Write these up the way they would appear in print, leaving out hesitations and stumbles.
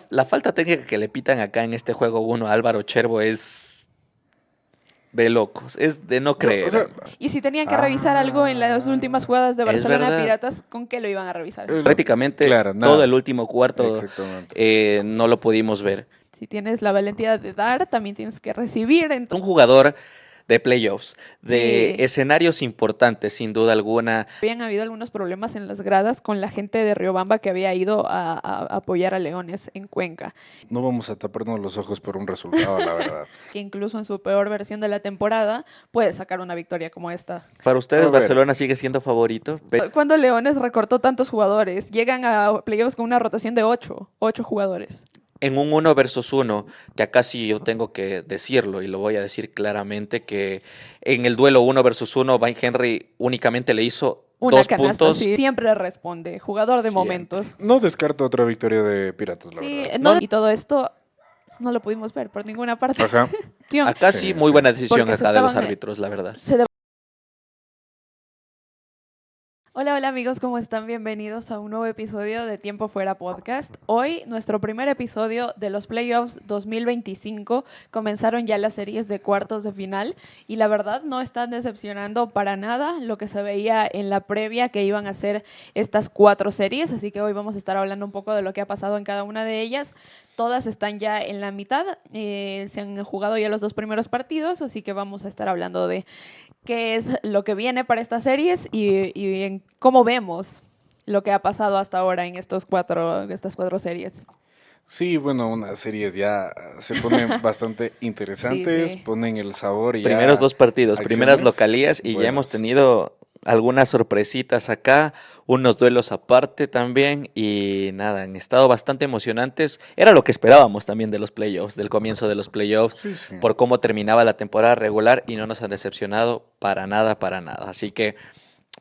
la falta técnica que le pitan acá en este juego 1 a Álvaro Cherbo es de locos, es de no creer. O sea, Y si tenían que revisar algo en las últimas jugadas de Es Barcelona verdad. Piratas, ¿con qué lo iban a revisar? Prácticamente claro, todo nada. el último cuarto Exactamente. no lo pudimos ver. Si tienes la valentía de dar, también tienes que recibir. Un jugador de playoffs, de Sí. escenarios importantes, sin duda alguna. Habían habido algunos problemas en las gradas con la gente de Riobamba que había ido a apoyar a Leones en Cuenca, No vamos a taparnos los ojos por un resultado, la verdad. que incluso en su peor versión de la temporada puede sacar una victoria como esta. Para ustedes, A ver. Barcelona sigue siendo favorito. Cuando Leones recortó tantos jugadores, llegan a playoffs con una rotación de 8 jugadores. En un 1 versus 1, que acá sí yo tengo que decirlo y lo voy a decir claramente, que en el duelo 1 versus 1, Van Henry únicamente le hizo Una 2 canasta, puntos. sí. Siempre responde, jugador de Siempre. momentos. No descarto otra victoria de Piratas, la Sí, verdad. no, y todo esto no lo pudimos ver por ninguna parte. Ajá. Acá sí, Sí, muy sí. buena decisión Porque se acá de los estaban, árbitros, la verdad. Hola, hola amigos, ¿cómo están? Bienvenidos a un nuevo episodio de Tiempo Fuera Podcast. Hoy, nuestro primer episodio de los Playoffs 2025. Comenzaron ya las series de cuartos de final y la verdad no están decepcionando para nada lo que se veía en la previa que iban a ser estas 4 series, así que hoy vamos a estar hablando un poco de lo que ha pasado en cada una de ellas. Todas están ya en la mitad, se han jugado ya los 2 primeros partidos, así que vamos a estar hablando de qué es lo que viene para estas series y en cómo vemos lo que ha pasado hasta ahora en estas 4 series. Sí, bueno, unas series ya se ponen bastante interesantes, Sí. ponen el sabor y Primeros ya 2 partidos, primeras acciones localías y ya hemos buenas. tenido algunas sorpresitas acá, unos duelos aparte también y nada, han estado bastante emocionantes. Era lo que esperábamos también de los playoffs, del comienzo de los playoffs, Sí, sí. por cómo terminaba la temporada regular y no nos han decepcionado para nada, para nada. Así que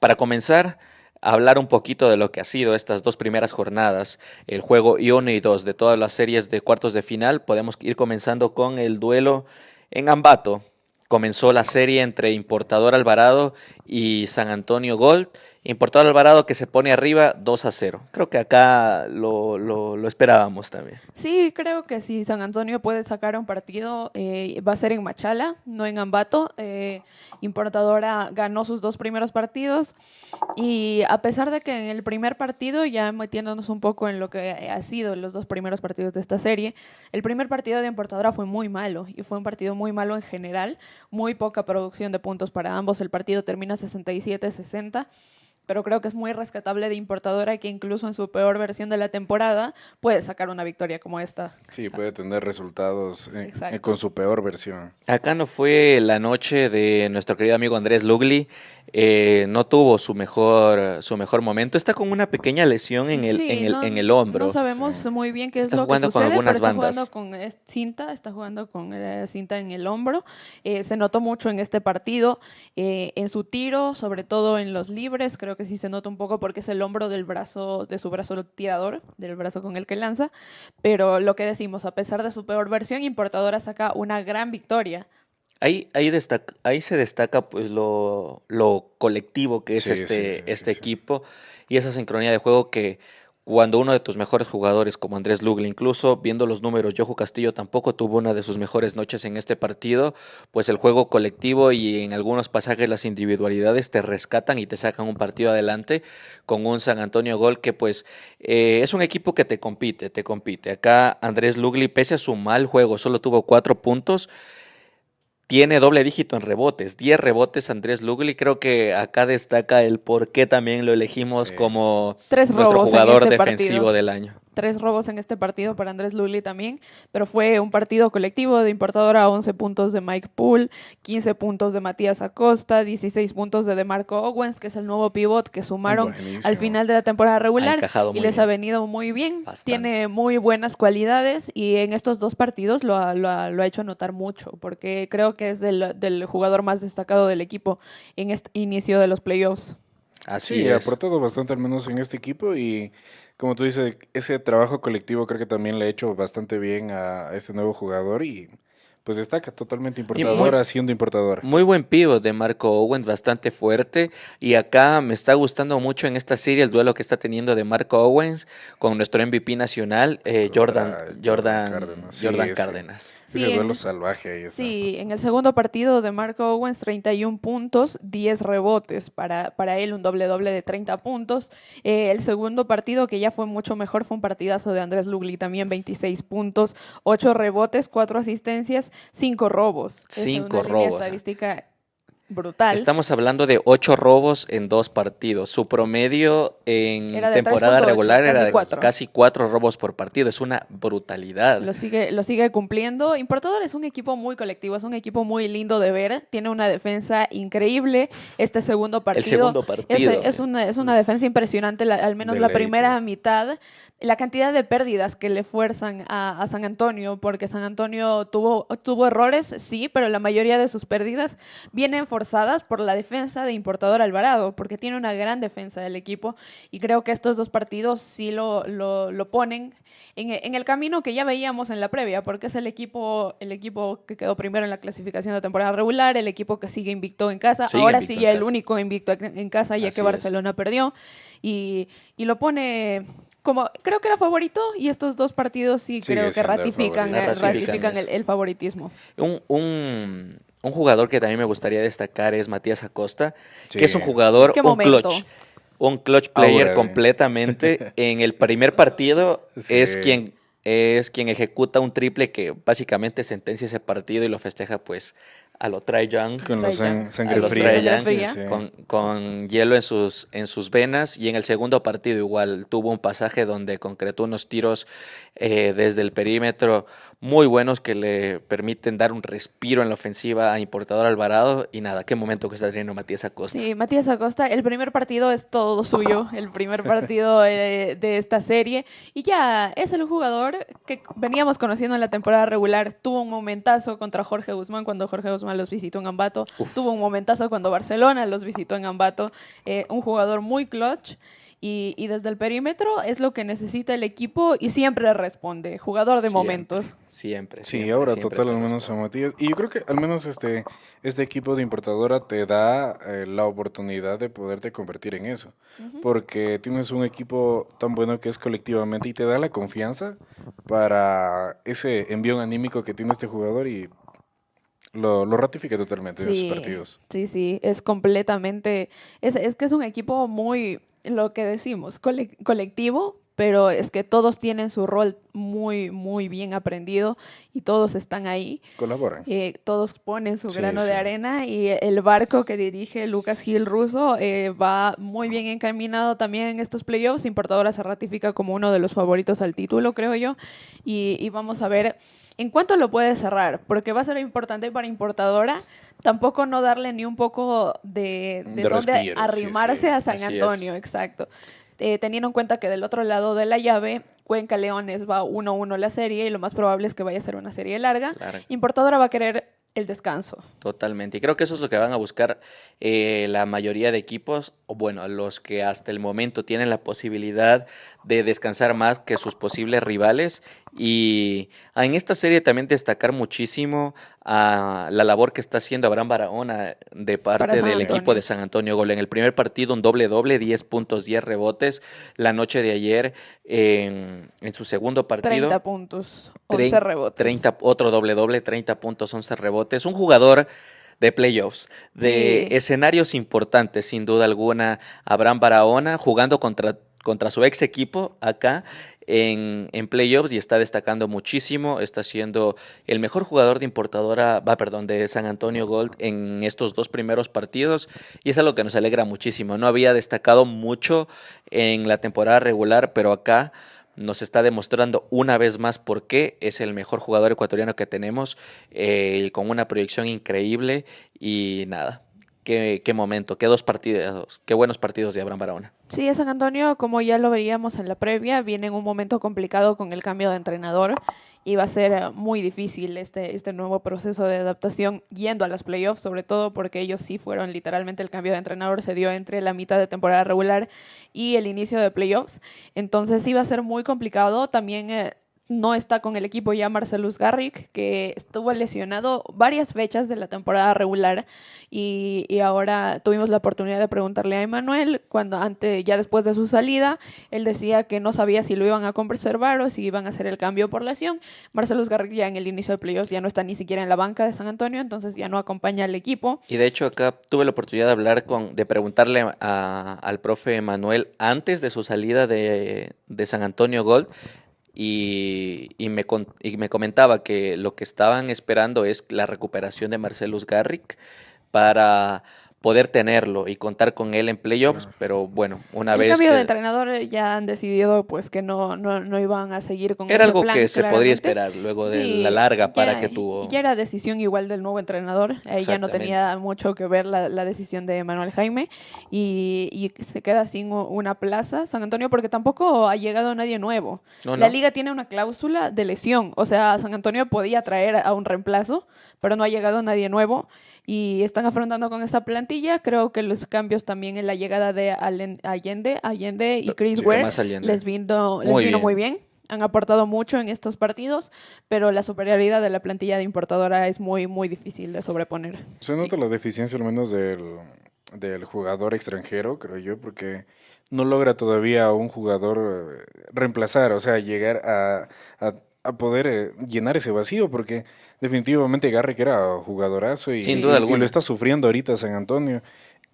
para comenzar a hablar un poquito de lo que ha sido estas 2 primeras jornadas, el juego 1 y 2 de todas las series de cuartos de final, podemos ir comenzando con el duelo en Ambato. Comenzó la serie entre Importador Alvarado y San Antonio Gold. Importador Alvarado que se pone arriba 2-0. Creo que acá lo esperábamos también. Sí, creo que si San Antonio puede sacar un partido, va a ser en Machala, no en Ambato. Importadora ganó sus 2 primeros partidos y a pesar de que en el primer partido, ya metiéndonos un poco en lo que ha sido los 2 primeros partidos de esta serie, el primer partido de Importadora fue muy malo y fue un partido muy malo en general, muy poca producción de puntos para ambos, el partido termina 67-60. Pero creo que es muy rescatable de Importadora que incluso en su peor versión de la temporada puede sacar una victoria como esta. Sí, puede tener resultados Exacto. con su peor versión. Acá no fue la noche de nuestro querido amigo Andrés Lugli. No tuvo su mejor momento. Está con una pequeña lesión en Sí, en el hombro. no sabemos Sí. muy bien qué es Está lo que jugando con sucede, pero algunas está bandas. jugando con cinta, está jugando con cinta en el hombro. Se notó mucho en este partido, en su tiro, sobre todo en los libres, creo que sí se nota un poco porque es el hombro del brazo, de su brazo tirador, del brazo con el que lanza. Pero lo que decimos, a pesar de su peor versión, Importadora saca una gran victoria. Ahí se destaca pues lo colectivo que es Sí, sí, este sí. equipo y esa sincronía de juego que cuando uno de tus mejores jugadores como Andrés Lugli, incluso viendo los números, Jojo Castillo tampoco tuvo una de sus mejores noches en este partido, pues el juego colectivo y en algunos pasajes las individualidades te rescatan y te sacan un partido adelante con un San Antonio Gol que pues es un equipo que te compite. Acá Andrés Lugli, pese a su mal juego, solo tuvo 4 puntos. Tiene doble dígito en rebotes, 10 rebotes Andrés Lugli. Creo que acá destaca el por qué también lo elegimos Sí. como 3 nuestro robos en jugador este defensivo partido. del año. 3 robos en este partido para Andrés Lully también, pero fue un partido colectivo de Importadora, 11 puntos de Mike Poole, 15 puntos de Matías Acosta, 16 puntos de DeMarco Owens, que es el nuevo pivot que sumaron Buenísimo. al final de la temporada Ha regular encajado y muy les bien. ha venido muy bien. Bastante. Tiene muy buenas cualidades y en estos 2 partidos lo ha hecho notar mucho, porque creo que es del jugador más destacado del equipo en este inicio de los playoffs. Así Sí, ha es. aportado bastante al menos en este equipo y como tú dices, ese trabajo colectivo creo que también le ha hecho bastante bien a este nuevo jugador y pues destaca totalmente importadora, siendo importadora. Muy buen pivot de Marco Owens, bastante fuerte. Y acá me está gustando mucho en esta serie el duelo que está teniendo de Marco Owens con nuestro MVP nacional, Cárdenas. Jordan Cárdenas. Ese duelo salvaje ahí está. Sí, en el segundo partido de Marco Owens, 31 puntos, 10 rebotes. Para él un doble-doble de 30 puntos. El segundo partido, que ya fue mucho mejor, fue un partidazo de Andrés Lugli, también 26 puntos, 8 rebotes, 4 asistencias, 5 robos. 5 es una robos. línea estadística brutal. Estamos hablando de 8 robos en 2 partidos. Su promedio en Era de temporada 3.8, regular era casi de 4. casi 4 robos por partido. Es una brutalidad. Lo sigue cumpliendo. Importador es un equipo muy colectivo, es un equipo muy lindo de ver. Tiene una defensa increíble. Este segundo partido. El segundo partido. Es una defensa impresionante, al menos la primera mitad. La cantidad de pérdidas que le fuerzan a San Antonio, porque San Antonio tuvo errores, sí, pero la mayoría de sus pérdidas vienen forzadas por la defensa de Importador Alvarado, porque tiene una gran defensa del equipo, y creo que estos dos partidos sí lo ponen en el camino que ya veíamos en la previa, porque es el equipo que quedó primero en la clasificación de temporada regular, el equipo que sigue invicto en casa, ahora sí ya el único invicto en casa, ya que Barcelona perdió, y lo pone como, creo que era favorito, y estos dos partidos sí creo que ratifican el favoritismo. Un jugador que también me gustaría destacar es Matías Acosta, que es un jugador, un clutch player completamente. En el primer partido es quien ejecuta un triple que básicamente sentencia ese partido y lo festeja pues a lo Trae Young, sangre fría. Con hielo en sus venas. Y en el segundo partido igual tuvo un pasaje donde concretó unos tiros desde el perímetro muy buenos que le permiten dar un respiro en la ofensiva a Importador Alvarado. Y nada, qué momento que está teniendo Matías Acosta. Sí, Matías Acosta, el primer partido es todo suyo, el primer partido de esta serie, y ya es el jugador que veníamos conociendo en la temporada regular. Tuvo un momentazo contra Jorge Guzmán cuando Jorge Guzmán los visitó en Ambato. Tuvo un momentazo cuando Barcelona los visitó en Ambato. Un jugador muy clutch. Y desde el perímetro es lo que necesita el equipo y siempre responde. Jugador de momentos. Siempre. Sí, ahora total, al menos a Matías. Y yo creo que al menos este equipo de Importadora te da la oportunidad de poderte convertir en eso. Porque tienes un equipo tan bueno que es colectivamente y te da la confianza para ese envío anímico que tiene este jugador y lo ratifica totalmente en sus partidos. Sí, es completamente... Es que es un equipo muy... lo que decimos, colectivo, pero es que todos tienen su rol muy, muy bien aprendido y todos están ahí. Colaboran. Todos ponen su grano de arena y el barco que dirige Lucas Gil Russo va muy bien encaminado también en estos playoffs. Importadora se ratifica como uno de los favoritos al título, creo yo, y vamos a ver en cuánto lo puede cerrar, porque va a ser importante para Importadora tampoco no darle ni un poco de dónde respiro, arrimarse a San Antonio, exacto. Teniendo en cuenta que del otro lado de la llave, Cuenca Leones va 1-1 la serie y lo más probable es que vaya a ser una serie larga. Importadora va a querer el descanso. Totalmente. Y creo que eso es lo que van a buscar la mayoría de equipos, o bueno, los que hasta el momento tienen la posibilidad de descansar más que sus posibles rivales. Y en esta serie también destacar muchísimo a la labor que está haciendo Abraham Barahona de parte del equipo de San Antonio Gol. En el primer partido un doble-doble, 10 puntos, 10 rebotes. La noche de ayer en su segundo partido 30 puntos, 11 rebotes. Otro doble-doble, 30 puntos, 11 rebotes. Un jugador de playoffs, de escenarios importantes, sin duda alguna. Abraham Barahona jugando contra su ex equipo acá en playoffs y está destacando muchísimo, está siendo el mejor jugador de San Antonio Gold en estos dos primeros partidos y es algo que nos alegra muchísimo. No había destacado mucho en la temporada regular, pero acá nos está demostrando una vez más por qué es el mejor jugador ecuatoriano que tenemos, con una proyección increíble y nada. Qué momento, qué buenos partidos de Abraham Barahona. Sí, San Antonio, como ya lo veíamos en la previa, viene en un momento complicado con el cambio de entrenador y va a ser muy difícil este nuevo proceso de adaptación yendo a las playoffs, sobre todo porque ellos sí fueron literalmente el cambio de entrenador, se dio entre la mitad de temporada regular y el inicio de playoffs, entonces sí va a ser muy complicado. También no está con el equipo ya Marcellus Garrick, que estuvo lesionado varias fechas de la temporada regular y ahora tuvimos la oportunidad de preguntarle a Emmanuel ya después de su salida, él decía que no sabía si lo iban a conservar o si iban a hacer el cambio por lesión. Marcellus Garrick ya en el inicio de playoffs ya no está ni siquiera en la banca de San Antonio, entonces ya no acompaña al equipo. Y de hecho acá tuve la oportunidad de de preguntarle al profe Manuel antes de su salida de San Antonio Gold y me comentaba que lo que estaban esperando es la recuperación de Marcellus Garrick para poder tenerlo y contar con él en playoffs, pero bueno, una El vez cambio de que entrenador ya han decidido pues que no iban a seguir con era ese algo plan, que se podría claramente. esperar luego de Sí, la larga para ya, que tuvo. ya era decisión igual del nuevo entrenador, ahí ya no Exactamente. tenía mucho que ver la decisión de Manuel Jaime y se queda sin una plaza San Antonio porque tampoco ha llegado nadie nuevo. No, La no. liga tiene una cláusula de lesión, o sea, San Antonio podía traer a un reemplazo, pero no ha llegado nadie nuevo y están afrontando con esa plantilla. Creo que los cambios también en la llegada de Allende y Chris Sí, Ware Más Allende. les vino Muy muy bien. bien. Han aportado mucho en estos partidos, pero la superioridad de la plantilla de importadora es muy, muy difícil de sobreponer. Se nota la deficiencia al menos del jugador extranjero, creo yo, porque no logra todavía a un jugador reemplazar, o sea, llegar a poder llenar ese vacío, porque definitivamente Garrick era jugadorazo Sin Sí. duda y alguna. lo está sufriendo ahorita San Antonio.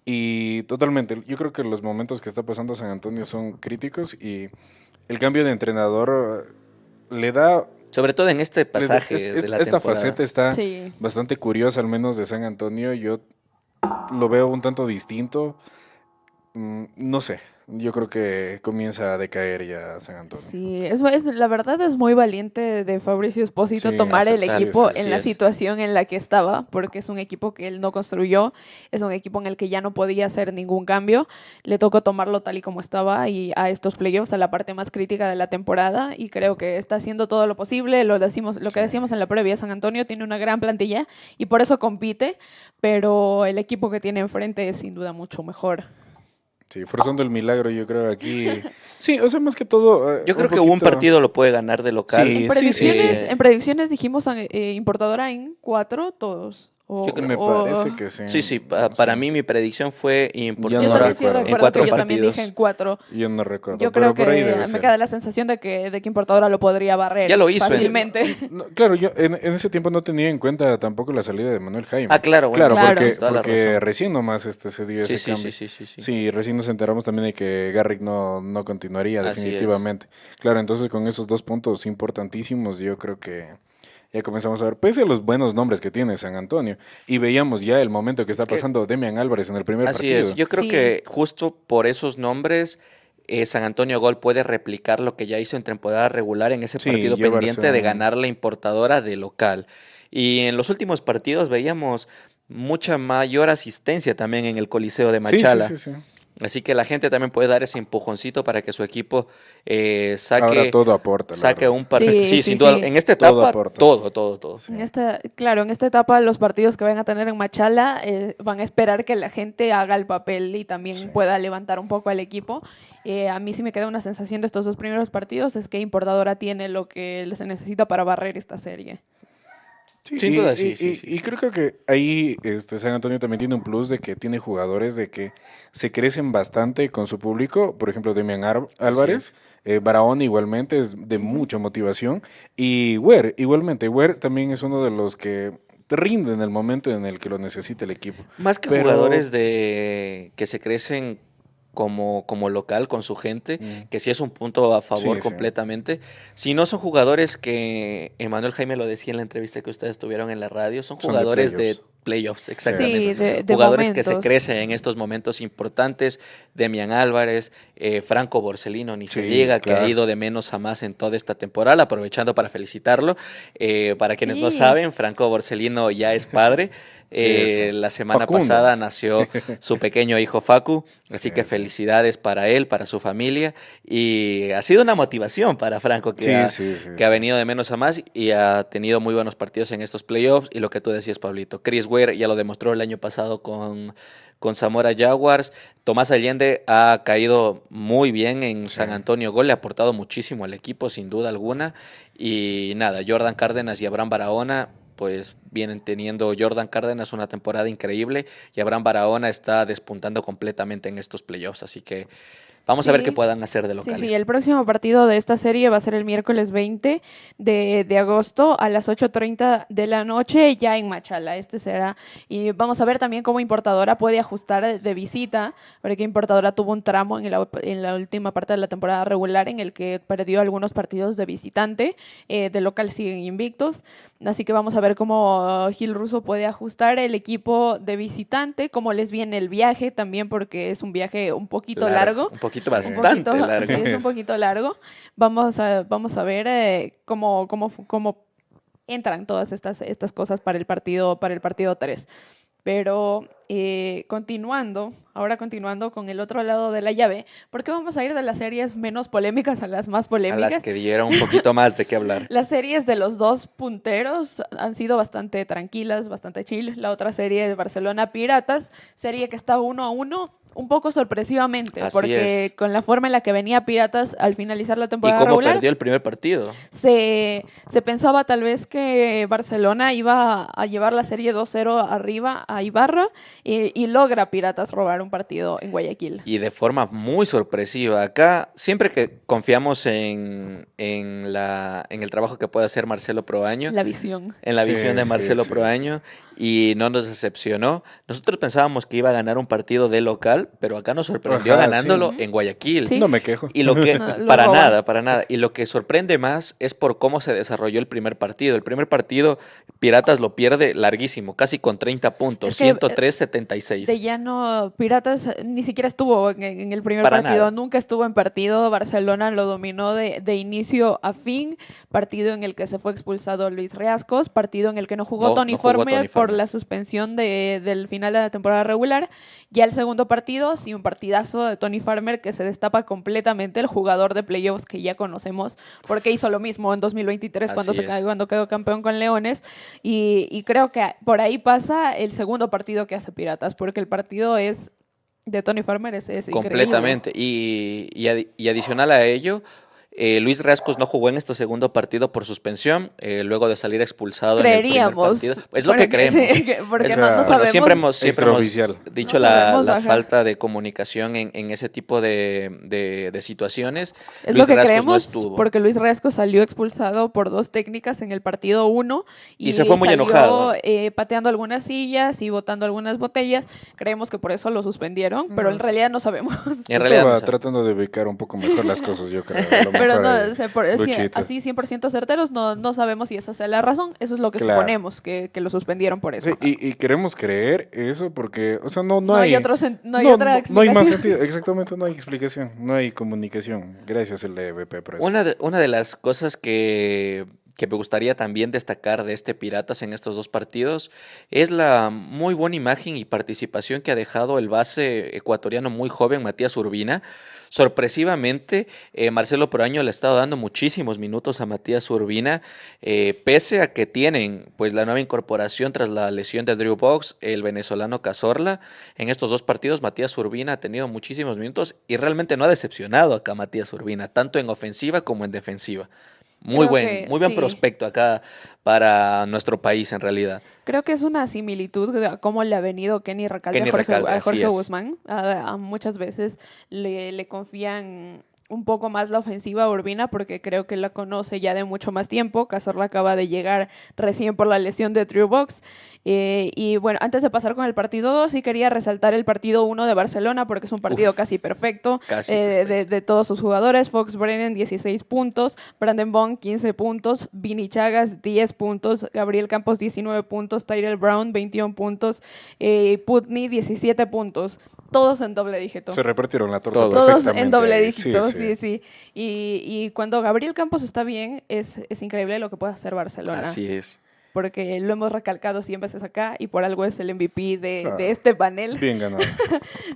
Y totalmente, yo creo que los momentos que está pasando San Antonio son críticos y el cambio de entrenador le da Sobre todo en este pasaje de la esta temporada. faceta está Sí. bastante curiosa, al menos de San Antonio. Yo lo veo un tanto distinto. No sé, yo creo que comienza a decaer ya San Antonio. Sí, la verdad es muy valiente de Fabricio Esposito Sí, tomar el aceptar, equipo sí, en sí la es. situación en la que estaba, porque es un equipo que él no construyó, es un equipo en el que ya no podía hacer ningún cambio, le tocó tomarlo tal y como estaba y a estos playoffs, a la parte más crítica de la temporada, y creo que está haciendo todo lo posible. Lo que decíamos en la previa, San Antonio tiene una gran plantilla y por eso compite, pero el equipo que tiene enfrente es sin duda mucho mejor. Sí, forzando el milagro, yo creo aquí. Sí, o sea, más que todo. Yo creo que un poquito- partido lo puede ganar de local. Sí, En predicciones, sí. en predicciones dijimos importadora en 4 todos. Yo creo- Me parece que sí. Sí, no para sé. mí mi predicción fue Ya Yo no importadora también estoy de recuerdo. en acuerdo 4 que yo también partidos. dije en 4. Yo no recuerdo. Yo pero creo por ahí que debe me ser. queda la sensación de que importadora lo podría barrer Ya lo hizo en- fácilmente. No, claro, yo en ese tiempo no tenía en cuenta tampoco la salida de Manuel Jaime. Ah, claro, bueno, Claro, Claro. porque, tienes toda la porque razón. recién nomás se dio Sí, ese sí, cambio. sí. Sí, recién nos enteramos también de que Garrick no continuaría Así es. definitivamente. Claro, entonces con esos dos puntos importantísimos yo creo que ya comenzamos a ver, pese a los buenos nombres que tiene San Antonio, y veíamos ya el momento que está Que- pasando Demian Álvarez en el primer Así partido. es. Yo creo Sí. que justo por esos nombres, San Antonio Gol puede replicar lo que ya hizo en temporada regular en ese Sí, partido llevarse pendiente de un- ganar la importadora de local. Y en los últimos partidos veíamos mucha mayor asistencia también en el Coliseo de Sí, Machala. sí. Así que la gente también puede dar ese empujoncito para que su equipo Ahora saque, todo aporta, la saque verdad. un partido. Sí, Sí, sí, sin duda. sí. En esta Todo etapa, aporta. todo. Sí. En esta etapa, los partidos que van a tener en Machala van a esperar que la gente haga el papel y también Sí. pueda levantar un poco al equipo. A mí sí me queda una sensación de estos dos primeros partidos, es que Importadora tiene lo que se necesita para barrer esta serie. Sí, Sin duda, sí. Y creo que ahí San Antonio también tiene un plus de que tiene jugadores de que se crecen bastante con su público. Por ejemplo, Demian Álvarez, Barahón igualmente es de mucha motivación. Y Ware, igualmente. Ware también es uno de los que rinde en el momento en el que lo necesita el equipo. Más que Pero- jugadores que se crecen como local con su gente, que sí es un punto a favor Sí, sí. completamente. Si no son jugadores que Emanuel Jaime lo decía en la entrevista que ustedes tuvieron en la radio, son Son de jugadores de playoffs. playoffs, exactamente. Sí, de Jugadores que se momentos. crecen en estos momentos importantes. Demian Álvarez, Franco Borsellino, ni se Sí, diga, que ha claro. ido de menos a más en toda esta temporada, aprovechando para felicitarlo. Para quienes no Sí. saben, Franco Borsellino ya es padre. Sí, eso. La semana Facundo. pasada nació su pequeño hijo Facu, así Sí, que sí. felicidades para él, para su familia, y ha sido una motivación para Franco que, ha Sí. venido de menos a más y ha tenido muy buenos partidos en estos playoffs, y lo que tú decías, Pablito, Chris Weir ya lo demostró el año pasado con Zamora Jaguars. Tomás Allende ha caído muy bien en San Antonio Gol, le ha aportado muchísimo al equipo, sin duda alguna. Y nada, Jordan Cárdenas y Abraham Barahona, pues vienen teniendo Jordan Cárdenas una temporada increíble y Abraham Barahona está despuntando completamente en estos playoffs. Así que vamos a ver qué puedan hacer de locales. Sí, el próximo partido de esta serie va a ser el miércoles 20 de agosto a las 8:30 de la noche, ya en Machala. Este será. Y vamos a ver también cómo Importadora puede ajustar de visita, porque Importadora tuvo un tramo en la última parte de la temporada regular en el que perdió algunos partidos de visitante. De local siguen invictos. Así que vamos a ver cómo Gil Russo puede ajustar el equipo de visitante, cómo les viene el viaje también, porque es un viaje un poquito largo. Bastante largo. Sí, es un poquito largo. Vamos a ver cómo entran todas estas cosas para el partido 3. Pero continuando con el otro lado de la llave, ¿por qué vamos a ir de las series menos polémicas a las más polémicas? A las que dieron un poquito más de qué hablar. Las series de los dos punteros han sido bastante tranquilas, bastante chill. La otra serie de Barcelona Piratas, serie que está 1-1, un poco sorpresivamente, Así porque es. con la forma en la que venía Piratas al finalizar la ¿Y temporada cómo regular, perdió el primer partido? se pensaba tal vez que Barcelona iba a llevar la serie 2-0 arriba a Ibarra y logra Piratas robar un partido en Guayaquil. Y de forma muy sorpresiva. Acá, siempre que confiamos en el trabajo que puede hacer Marcelo Proaño, La visión. en la Sí, visión de sí, Marcelo sí, Proaño, y no nos decepcionó. Nosotros pensábamos que iba a ganar un partido de local, pero acá nos sorprendió Ajá, ganándolo sí. en Guayaquil. Sí. No me quejo. Y lo que, No, lo para roban. nada. Y lo que sorprende más es por cómo se desarrolló el primer partido. El primer partido, Piratas lo pierde larguísimo, casi con 30 puntos, Es que, 103-76. De llano, Piratas ni siquiera estuvo en el primer Para partido, nada. nunca estuvo en partido. Barcelona lo dominó de inicio a fin. Partido en el que se fue expulsado Luis Riascos, partido en el que no jugó No, Tony no jugó Former Tony por Former. la suspensión del final de la temporada regular. Ya el segundo partido, sí, un partidazo de Tony Farmer que se destapa completamente, el jugador de playoffs que ya conocemos, porque hizo lo mismo en 2023 Así es. cuando quedó campeón con Leones. Y creo que por ahí pasa el segundo partido que hace Piratas, porque el partido es de Tony Farmer es increíble. Completamente. Y adicional a ello, Luis Rascos no jugó en este segundo partido por suspensión, luego de salir expulsado en el Creeríamos. primer partido. Es lo que creemos. Sí, porque O sea, no bueno, sabemos. Siempre hemos Extraoficial. dicho No sabemos, la ajá. falta de comunicación en ese tipo de situaciones. Es Luis lo que Rascos no creemos, estuvo. porque Luis Riasco salió expulsado por 2 técnicas en el partido 1 Y se fue muy salió, enojado. Pateando algunas sillas y botando algunas botellas. Creemos que por eso lo suspendieron, pero en realidad no sabemos. En realidad Estaba no sé. tratando de ubicar un poco mejor las cosas, yo creo. A lo Pero mejor, no, sí, Luchito. así 100% certeros, no sabemos si esa sea la razón. Eso es lo que Claro. suponemos, que lo suspendieron por eso. Sí, y queremos creer eso porque, o sea, no No hay otra no hay más explicación. sentido, exactamente, no hay explicación, no hay comunicación. Gracias, LVP, por eso. Una de las cosas que me gustaría también destacar de este Piratas en estos dos partidos es la muy buena imagen y participación que ha dejado el base ecuatoriano muy joven, Matías Urbina. Sorpresivamente, Marcelo Proaño le ha estado dando muchísimos minutos a Matías Urbina, pese a que tienen pues la nueva incorporación tras la lesión de Drew Box, el venezolano Cazorla. En estos dos partidos, Matías Urbina ha tenido muchísimos minutos y realmente no ha decepcionado acá Matías Urbina, tanto en ofensiva como en defensiva. Muy buen sí. prospecto acá para nuestro país en realidad. Creo que es una similitud de cómo le ha venido Kenny Recalde Kenny a Jorge, Recalde, a así Jorge es. Guzmán. Muchas veces le confían un poco más la ofensiva a Urbina porque creo que la conoce ya de mucho más tiempo. Cazorla acaba de llegar recién por la lesión de Drew Box. Y bueno, antes de pasar con el partido 2, sí quería resaltar el partido 1 de Barcelona porque es un partido casi perfecto, de todos sus jugadores. Fox Brennan 16 puntos, Brandon Bond 15 puntos, Vini Chagas 10 puntos, Gabriel Campos 19 puntos, Tyrell Brown 21 puntos, Putney 17 puntos. Todos en doble dígito. Se repartieron la torta Todos Todos perfectamente. en doble dígito, Sí. sí. Y cuando Gabriel Campos está bien, es increíble lo que puede hacer Barcelona. Así es. Porque lo hemos recalcado 100 veces acá y por algo es el MVP Claro. de este panel. Bien ganado.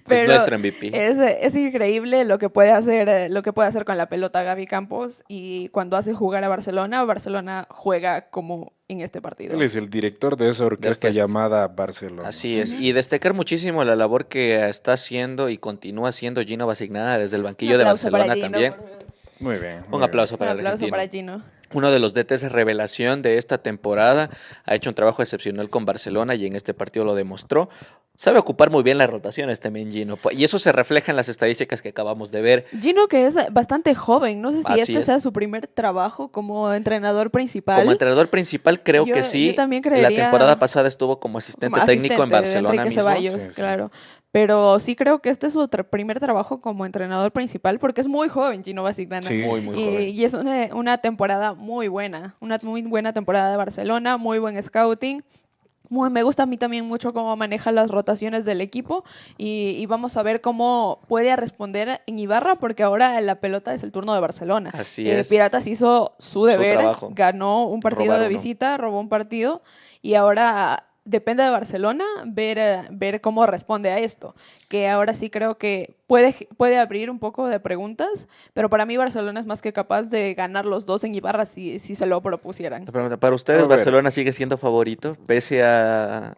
Pero nuestro MVP. es increíble lo que puede hacer con la pelota Gaby Campos, y cuando hace jugar a Barcelona, Barcelona juega como en este partido. Él es el director de esa orquesta orquesta. llamada Barcelona. Así es, y destacar muchísimo la labor que está haciendo y continúa haciendo Gino Basignana desde el banquillo Un de aplauso para Barcelona Gino, también. por favor. Muy bien. Un aplauso para Un el aplauso argentino. para Gino. Uno de los DTs revelación de esta temporada, ha hecho un trabajo excepcional con Barcelona y en este partido lo demostró. Sabe ocupar muy bien las rotaciones también Gino, y eso se refleja en las estadísticas que acabamos de ver. Gino, que es bastante joven, no sé si Así este es. sea su primer trabajo como entrenador principal. Como entrenador principal creo Yo- que sí. yo también La creería- temporada pasada estuvo como asistente técnico en de Barcelona Enrique mismo. Ceballos, Sí, sí. claro. Pero sí creo que este es su primer trabajo como entrenador principal porque es muy joven Gino Basignana. Sí, Muy joven. Y es una temporada muy buena temporada de Barcelona, muy buen scouting. Me gusta a mí también mucho cómo maneja las rotaciones del equipo y vamos a ver cómo puede responder en Ibarra porque ahora la pelota es el turno de Barcelona. Así es. Piratas hizo su deber, trabajo. ganó un partido Robar de uno. visita, robó un partido y ahora depende de Barcelona ver cómo responde a esto. Que ahora sí creo que puede abrir un poco de preguntas, pero para mí Barcelona es más que capaz de ganar los dos en Ibarra si se lo propusieran. La pregunta, ¿para ustedes A ver. Barcelona sigue siendo favorito pese a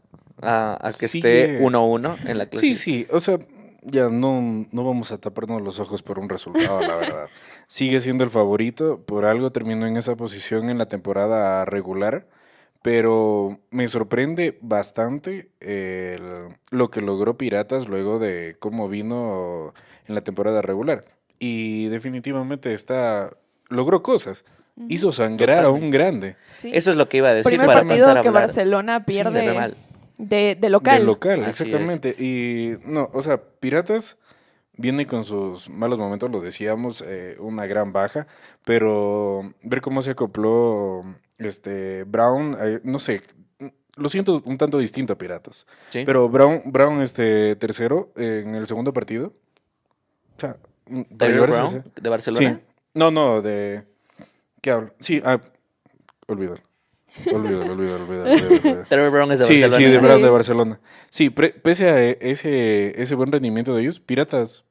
que Sigue- esté 1-1 en la Sí, clasificación? sí, o sea, ya no vamos a taparnos los ojos por un resultado, la verdad. Sigue siendo el favorito, por algo terminó en esa posición en la temporada regular, pero me sorprende bastante lo que logró Piratas luego de cómo vino en la temporada regular. Y definitivamente logró cosas. Hizo sangrar a Totalmente. un grande. Sí. Eso es lo que iba a decir Primer para partido pasar a que hablar. Barcelona Sí, se ve pierde mal. de local. De local, Así exactamente. Y no, o sea, Piratas viene con sus malos momentos, lo decíamos, una gran baja, pero ver cómo se acopló Brown, no sé, lo siento un tanto distinto a Piratas. Sí. Pero Brown tercero en el segundo partido. O sea, para Tyler llevarse Brown, ese- de Barcelona. Sí. No, de ¿qué hablo? Sí, olvídalo. Olvídalo. Tyler Brown es de Sí, Barcelona. sí, de Sí. Brown de Barcelona. Sí, pese a ese buen rendimiento de ellos, Piratas,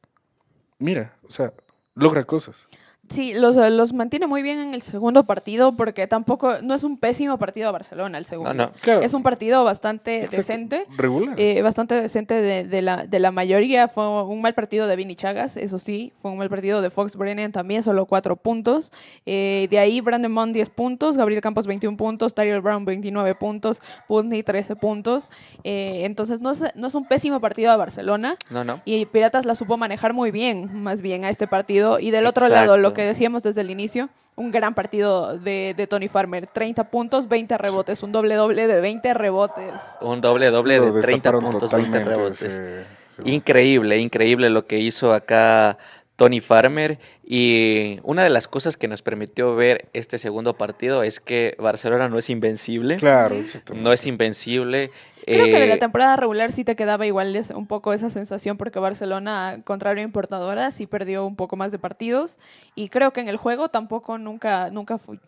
mira, o sea, logra cosas. Sí, los mantiene muy bien en el segundo partido porque tampoco, no es un pésimo partido de Barcelona el segundo. No. Claro. Es un partido bastante Exacto, decente. regular. Bastante decente de la mayoría. Fue un mal partido de Vini Chagas, eso sí. Fue un mal partido de Fox Brennan también, solo 4 puntos. De ahí Brandon Mount 10 puntos, Gabriel Campos 21 puntos, Tyler Brown 29 puntos, Putney 13 puntos. Entonces no es un pésimo partido de Barcelona. No. Y Piratas la supo manejar muy bien, más bien, a este partido. Y del otro Exacto. lado, lo que decíamos desde el inicio, un gran partido de Tony Farmer. 30 puntos, 20 rebotes, un doble-doble de 20 rebotes. Un doble Lo de 30 destaparon puntos, 20 totalmente rebotes. ese- Increíble lo que hizo acá Tony Farmer. Y una de las cosas que nos permitió ver este segundo partido es que Barcelona no es invencible. Claro, exactamente. No es invencible. Creo que de la Eh, temporada regular sí te quedaba igual un poco esa sensación porque Barcelona, contrario a Importadora, sí perdió un poco más de partidos y creo que en el juego tampoco nunca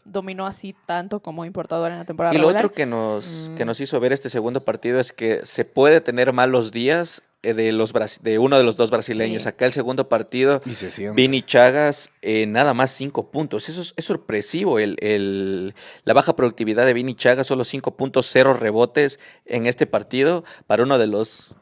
dominó así tanto como Importadora en la temporada Y lo regular. otro que nos hizo ver este segundo partido es que se puede tener malos días de uno de los dos brasileños. Sí. Acá el segundo partido, Y se siente. Vini Chagas, nada más 5 puntos. Eso es sorpresivo. La baja productividad de Vini Chagas, solo 5 puntos, 0 rebotes en este partido para uno de los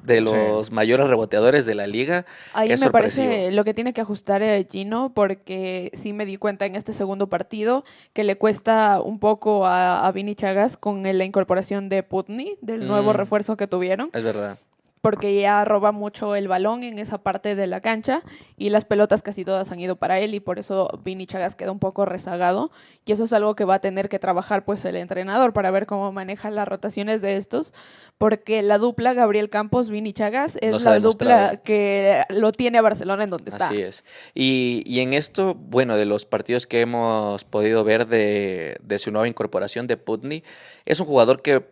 mayores reboteadores de la liga. Ahí Es me sorpresivo. parece lo que tiene que ajustar Gino, porque sí me di cuenta en este segundo partido que le cuesta un poco a Vini Chagas con la incorporación de Putney, del nuevo refuerzo que tuvieron, Es verdad. porque ya roba mucho el balón en esa parte de la cancha y las pelotas casi todas han ido para él y por eso Vini Chagas queda un poco rezagado y eso es algo que va a tener que trabajar pues el entrenador para ver cómo maneja las rotaciones de estos, porque la dupla Gabriel Campos Vini Chagas es Nos ha la demostrado. dupla que lo tiene a Barcelona en donde está. Así es. Y en esto, bueno, de los partidos que hemos podido ver de su nueva incorporación de Putney, es un jugador que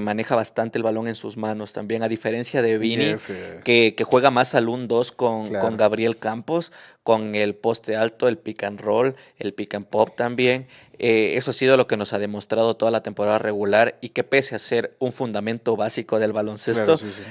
maneja bastante el balón en sus manos también, a diferencia de Vini, Ese- que juega más al 1-2 con Claro. Gabriel Campos, con el poste alto, el pick and roll, el pick and pop también. Eso ha sido lo que nos ha demostrado toda la temporada regular y que pese a ser un fundamento básico del baloncesto, Claro, sí.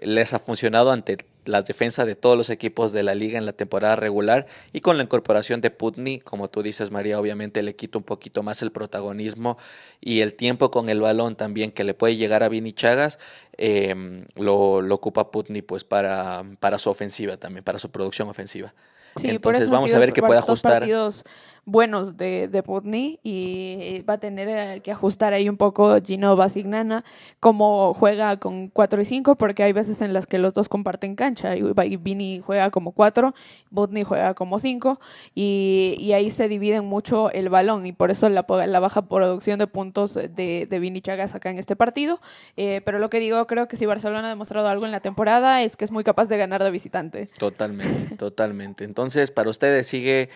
les ha funcionado ante la defensa de todos los equipos de la liga en la temporada regular, y con la incorporación de Putney, como tú dices, María, obviamente le quita un poquito más el protagonismo y el tiempo con el balón también que le puede llegar a Vini Chagas, lo ocupa Putney pues para su ofensiva también, para su producción ofensiva. Sí, por Entonces eso vamos a ver qué puede dos ajustar. partidos buenos de Putney, y va a tener que ajustar ahí un poco Gino Basignana, cómo juega con 4 y 5, porque hay veces en las que los dos comparten cancha, y Vini juega como 4, Putney juega como 5, y ahí se dividen mucho el balón, y por eso la baja producción de puntos de Vini Chagas acá en este partido. Pero lo que digo, creo que si Barcelona ha demostrado algo en la temporada es que es muy capaz de ganar de visitante. Totalmente, totalmente. Entonces, para ustedes sigue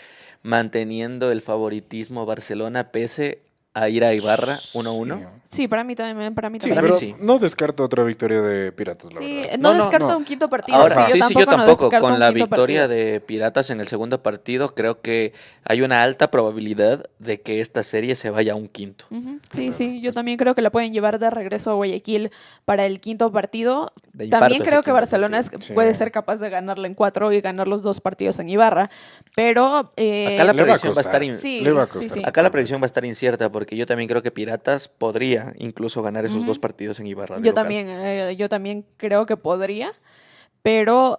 manteniendo el favoritismo Barcelona pese a ir a Ibarra 1-1. Sí, para mí también. Sí, Para pero mí sí. no descarto otra victoria de Piratas, la Sí, verdad. no No, descarto no. un quinto partido. Ahora, sí, yo no tampoco. descarto Con un la quinto victoria partido. de Piratas en el segundo partido, creo que hay una alta probabilidad de que esta serie se vaya a un quinto. Ujú, sí, yo también creo que la pueden llevar de regreso a Guayaquil para el quinto partido. De También infarto creo ese que quinto Barcelona partido. Sí. puede ser capaz de ganarla en 4 y ganar los 2 partidos en Ibarra, pero Acá la Le va a predicción va a estar costar. sí, Le va a sí, costar. sí. acá la predicción va a estar incierta, porque yo también creo que Piratas podría incluso ganar esos Ujú. 2 partidos en Ibarra de Yo local. también, yo también creo que podría, pero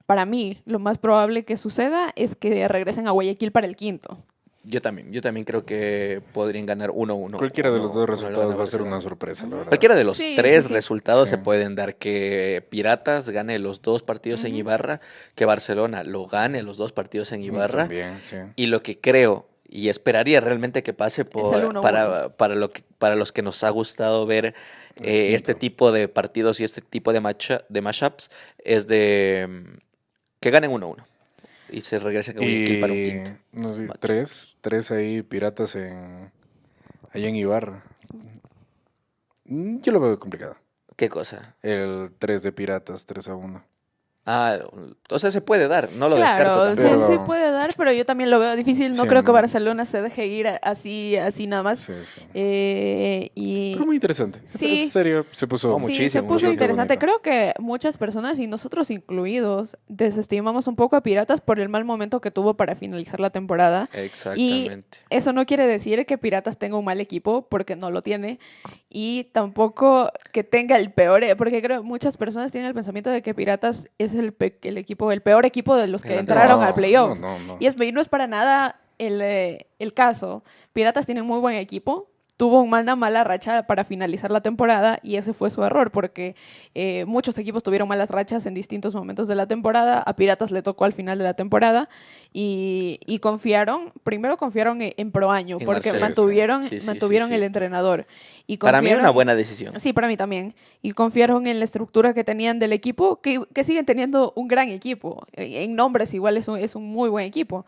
para mí, lo más probable que suceda es que regresen a Guayaquil para el quinto. Yo también creo que podrían ganar 1-1. Cualquiera de los dos Uno resultados gana va a ser Barcelona. una sorpresa, la verdad. Cualquiera de los Sí, tres sí. resultados Sí. se pueden dar: que Piratas gane los 2 partidos en Ujú. Ibarra, que Barcelona lo gane los 2 partidos en Ibarra, También, sí. y lo que creo y esperaría realmente que pase Es el 1-1. para los que nos ha gustado ver El este quinto. tipo de partidos y este tipo de mashups es de que ganen 1-1 y se regresen a Guayaquil para un Y quinto. no sé, match. tres ahí Piratas allá en Ibarra. Yo lo veo complicado. ¿Qué cosa? El 3 de Piratas, 3-1. Ah, o sea, se puede dar, no lo descarto Claro, tampoco. sí Pero- puede dar, pero yo también lo veo difícil. No Sí, creo que no. Barcelona se deje ir así nada más. Sí, sí. Y Pero muy interesante. Sí. Esta serie se puso No, sí, muchísimo, se puso muchísimo. interesante. bonito. Creo que muchas personas, y nosotros incluidos, desestimamos un poco a Piratas por el mal momento que tuvo para finalizar la temporada. Exactamente. Eso no quiere decir que Piratas tenga un mal equipo, porque no lo tiene, y tampoco que tenga el peor, porque creo que muchas personas tienen el pensamiento de que Piratas es el peor equipo de los que El entraron No, al playoffs. no. Y no es para nada el caso. Piratas tiene muy buen equipo. Tuvo una mala racha para finalizar la temporada, y ese fue su error, porque muchos equipos tuvieron malas rachas en distintos momentos de la temporada. A Piratas le tocó al final de la temporada, y primero confiaron en Proaño, En porque Marcelo. mantuvieron, Sí, sí, mantuvieron sí. el entrenador. Y Para mí una confiaron- buena decisión. Sí, para mí también. Y confiaron en la estructura que tenían del equipo, que siguen teniendo un gran equipo. En nombres igual es un muy buen equipo.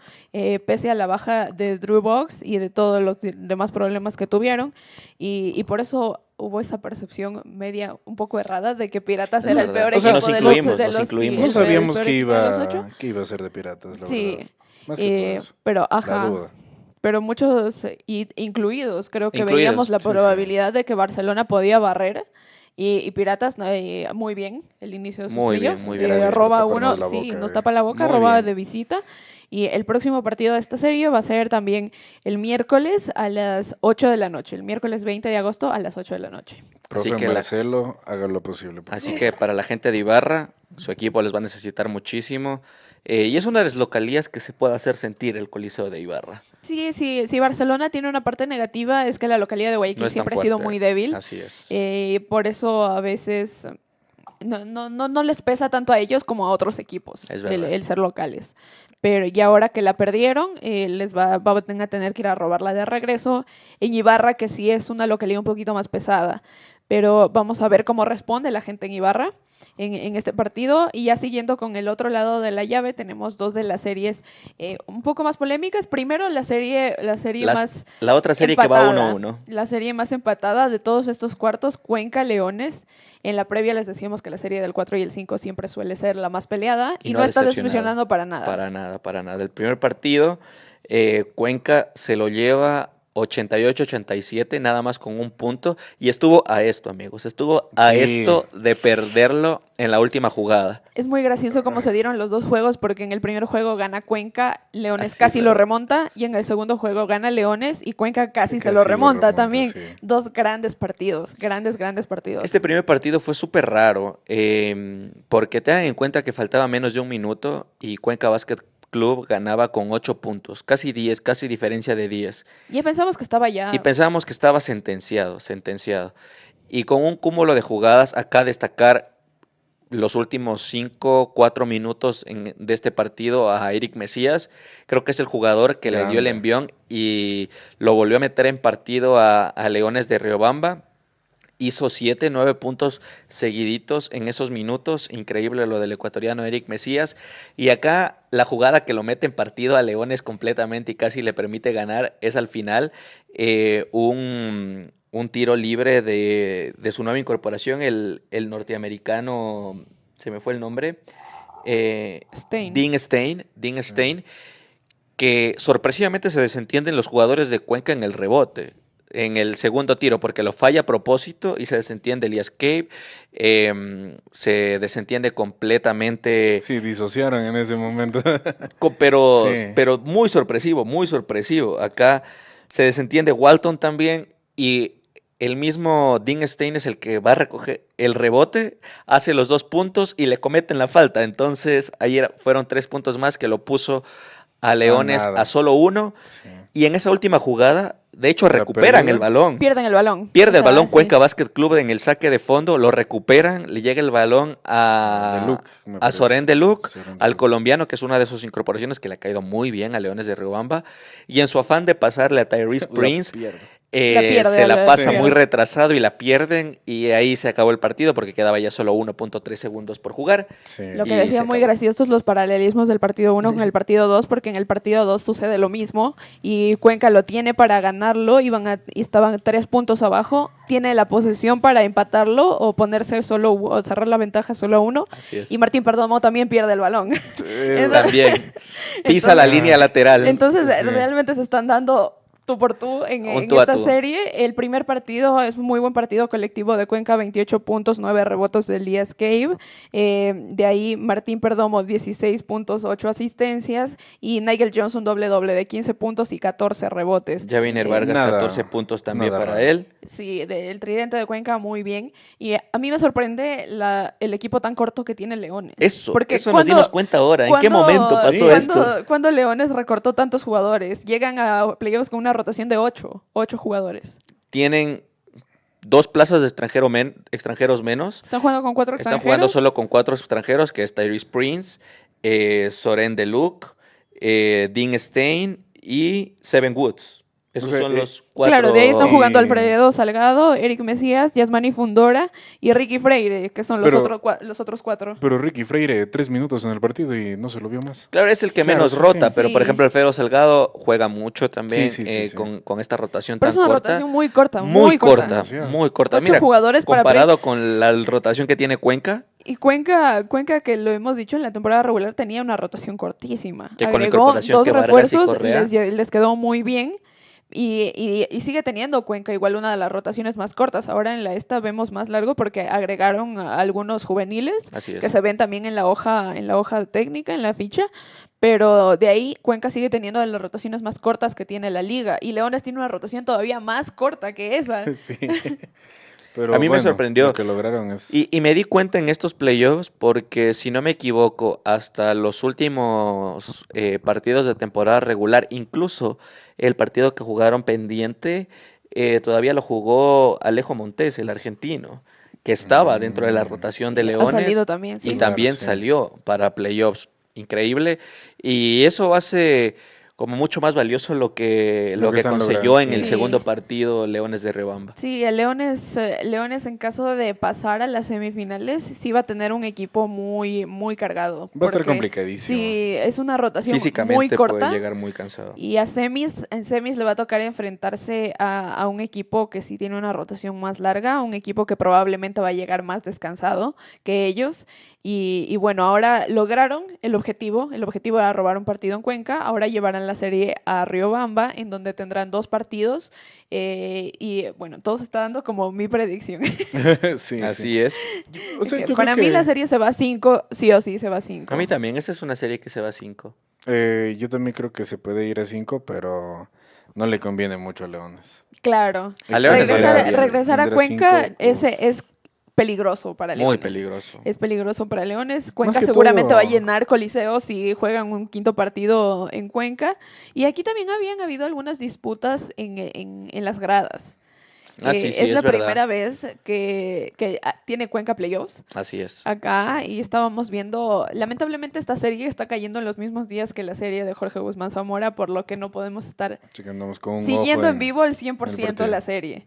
Pese a la baja de Drew Box y de todos los demás problemas que tuvieron. Y por eso hubo esa percepción media un poco errada de que Piratas Es era el verdad. peor O sea, equipo nos de los, incluimos, de nos los- incluimos. sí, No el sabíamos peor que equipo de los 8. iba a ser de Piratas, la Sí. verdad. Más que todo eso. Pero, La ajá. duda. Pero muchos, incluidos, creo que Incluidos, veíamos la sí, sí. probabilidad de que Barcelona podía barrer. Y Piratas, muy bien, el inicio de sus Muy bien, playoffs. muy bien. Gracias por Roba taparnos uno, la sí, boca, nos tapa la boca, Muy roba bien. de visita. Y el próximo partido de esta serie va a ser también el miércoles a las 8 de la noche. El miércoles 20 de agosto a las 8 de la noche. Profe Así que la- Marcelo, haga lo posible. por Así favor. que para la gente de Ibarra, su equipo les va a necesitar muchísimo. Y es una de las localías que se puede hacer sentir el Coliseo de Ibarra. Sí, Barcelona tiene una parte negativa, es que la localidad de Guayaquil No es tan siempre ha sido fuerte. muy débil. Así es. Por eso a veces no les pesa tanto a ellos como a otros equipos Es verdad. el ser locales. Pero ya ahora que la perdieron, les van a tener que ir a robarla de regreso en Ibarra, que sí es una localidad un poquito más pesada. Pero vamos a ver cómo responde la gente en Ibarra en este partido. Y ya siguiendo con el otro lado de la llave, tenemos 2 de las series un poco más polémicas. Primero, la serie más La otra serie que va empatada. 1-1. La serie más empatada de todos estos cuartos, Cuenca-Leones. En la previa les decíamos que la serie del 4 y el 5 siempre suele ser la más peleada, y Y no no ha está decepcionado. decepcionando para nada. Para nada. El primer partido, Cuenca se lo lleva 88-87, nada más con un punto, y estuvo a esto, amigos, estuvo a Sí. esto de perderlo en la última jugada. Es muy gracioso cómo se dieron los dos juegos porque en el primer juego gana Cuenca, Leones Así casi es, lo ¿verdad? remonta y en el segundo juego gana Leones y Cuenca casi se Casi lo lo remonta remonta, también. sí. Dos grandes partidos, grandes partidos. Este primer partido fue súper raro, porque tengan en cuenta que faltaba menos de un minuto y Cuenca Basket Club ganaba con 8 puntos, casi 10, casi diferencia de 10. Ya pensamos que estaba ya. Y pensábamos que estaba sentenciado. Y con un cúmulo de jugadas, acá destacar los últimos 5, 4 minutos de este partido a Eric Mesías. Creo que es el jugador que le dio el Grande. envión y lo volvió a meter en partido a Leones de Riobamba. Hizo 7, 9 puntos seguiditos en esos minutos. Increíble lo del ecuatoriano Eric Mesías. Y acá la jugada que lo mete en partido a Leones completamente y casi le permite ganar es al final un tiro libre de su nueva incorporación, el norteamericano, se me fue el nombre, Stein. Dean Stein, que sorpresivamente se desentienden los jugadores de Cuenca en el rebote. En el segundo tiro, porque lo falla a propósito y se desentiende Elias Cape, se desentiende completamente, Sí, disociaron en ese momento. Sí. pero muy sorpresivo. Acá se desentiende Walton también y el mismo Dean Stein es el que va a recoger el rebote, hace los 2 puntos y le cometen la falta. Entonces, ayer fueron 3 puntos más que lo puso a Leones nada. a solo 1. Sí. Y en esa última jugada, de hecho, ¿La recuperan perdieron? el balón. Pierden el balón. Pierde el O sea, balón sí. Cuenca Basket Club en el saque de fondo, lo recuperan, le llega el balón De Luc, me a parece. Soren de Luc, Soren de al Luc. colombiano, que es una de sus incorporaciones que le ha caído muy bien a Leones de Riobamba. Y en su afán de pasarle a Tyrese La Prince, pierde. La pierde, se la la pasa pierde. muy retrasado y la pierden. Y ahí se acabó el partido porque quedaba ya solo 1.3 segundos por jugar. Sí. Lo que Y decía se muy acabó. graciosos los paralelismos del partido 1 con el partido 2, porque en el partido 2 sucede lo mismo y Cuenca lo tiene para ganarlo y estaban 3 puntos abajo, tiene la posesión para empatarlo o ponerse o cerrar la ventaja solo a 1 Así es. y Martín Perdomo también pierde el balón. También pisa la línea lateral. Entonces Sí. realmente se están dando tú por tú Un en tú a esta tú. serie. El primer partido es un muy buen partido colectivo de Cuenca, 28 puntos, 9 rebotes de Elias Cave. De ahí Martín Perdomo, 16 puntos, 8 asistencias. Y Nigel Johnson, doble de 15 puntos y 14 rebotes. Javiner Vargas, nada, 14 puntos también nada para raro. él. Sí, del tridente de Cuenca, muy bien. Y a mí me sorprende el equipo tan corto que tiene Leones. Eso Porque nos dimos cuenta ahora. ¿En qué momento pasó esto? Cuando Leones recortó tantos jugadores, llegan a playoffs con una rotación de 8 jugadores. Tienen 2 plazas de extranjeros menos. Están jugando con 4 Están extranjeros. jugando solo con 4 extranjeros, que es Tyrese Prince, Soren de Luc, Dean Stein y Seven Woods. Esos O sea, son los 4. Claro, de ahí están jugando Y- Alfredo Salgado, Eric Mesías, Yasmani Fundora y Ricky Freire, que son los otros 4. Pero Ricky Freire, 3 minutos en el partido y no se lo vio más. Claro, es el que Claro, menos sí, rota, sí. pero por Sí. ejemplo Alfredo Salgado juega mucho también Sí, sí, sí. con esta rotación Pero tan es una corta. rotación muy corta, Muy corta, Demasiado. muy corta. 8 Mira, jugadores para comparado con la rotación que tiene Cuenca, Y Cuenca, que lo hemos dicho en la temporada regular, tenía una rotación cortísima. Que con la Agregó incorporación 2 que Vargas y refuerzos, Correa. les quedó muy bien. Y sigue teniendo Cuenca igual una de las rotaciones más cortas. Ahora en esta vemos más largo porque agregaron a algunos juveniles así es. que se ven también en la hoja técnica, en la ficha. Pero de ahí Cuenca sigue teniendo de las rotaciones más cortas que tiene la liga. Y Leones tiene una rotación todavía más corta que esa. Sí. Pero A mí me bueno, sorprendió. Lo que lograron es... Y me di cuenta en estos playoffs porque, si no me equivoco, hasta los últimos partidos de temporada regular, incluso el partido que jugaron pendiente, todavía lo jugó Alejo Montes, el argentino, que estaba dentro de la rotación de Ha Leones salido también, sí. y Claro, también sí. salió para playoffs. Increíble. Y eso hace como mucho más valioso lo que están consiguió logrando, en sí. el Sí. segundo partido Leones de Riobamba. Sí, el Leones en caso de pasar a las semifinales, sí va a tener un equipo muy, muy cargado. Va a estar porque complicadísimo. Sí, es una rotación muy Físicamente corta. puede llegar muy cansado. Y en semis le va a tocar enfrentarse a un equipo que sí tiene una rotación más larga, un equipo que probablemente va a llegar más descansado que ellos. Y bueno, ahora lograron el objetivo era robar un partido en Cuenca, ahora llevarán la serie a Riobamba, en donde tendrán 2 partidos. Y bueno, todo se está dando como mi predicción. Sí, Así sí. es. O sea, yo Para creo mí que la serie se va a 5, sí o sí se va a 5. A mí también, esa es una serie que se va a 5. yo también creo que se puede ir a 5, pero no le conviene mucho a Leones. Claro. A Leones no le va bien. Regresar a Tendrá Cuenca cinco, ese es peligroso para Muy Leones. peligroso. Es peligroso para Leones. Cuenca que seguramente todo- va a llenar coliseos si juegan un quinto partido en Cuenca. Y aquí también habían habido algunas disputas en las gradas. Ah, Que sí, sí, es la verdad. primera vez que tiene Cuenca Playoffs Así es. acá y estábamos viendo, lamentablemente esta serie está cayendo en los mismos días que la serie de Jorge Guzmán Zamora, por lo que no podemos estar Así que andamos con un siguiendo ojo en vivo el el 100% partido. la serie.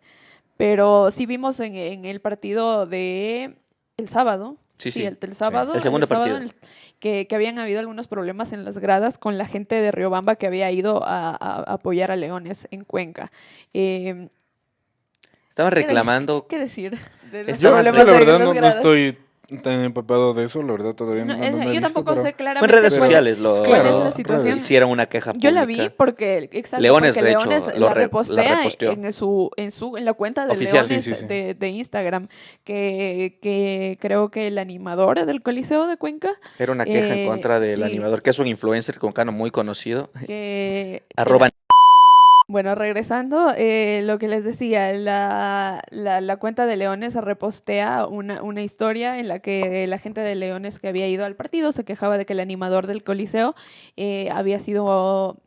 Pero sí vimos en el partido de el sábado. Sí, sí. El sábado. El segundo partido. Que habían habido algunos problemas en las gradas con la gente de Riobamba que había ido a apoyar a Leones en Cuenca. Estaban ¿Qué de- reclamando. ¿Qué decir de los Yo- Yo, problemas la de verdad las no gradas? estoy tan empapado de eso, la verdad todavía No, no me he yo visto, tampoco pero- sé claramente Fue en redes cuál- sociales cuál claro, es la situación. hicieron una queja Yo la pública. vi porque, exacto, Leones, porque de hecho, Leones lo la la reposteó. en la cuenta de Oficial. Leones Sí, sí, sí. de Instagram, que creo que el animador del Coliseo de Cuenca, Era una queja en contra del sí, animador, que es un influencer concano muy conocido. que Arroba. bueno, regresando, lo que les decía, la cuenta de Leones repostea una historia en la que la gente de Leones que había ido al partido se quejaba de que el animador del Coliseo había sido,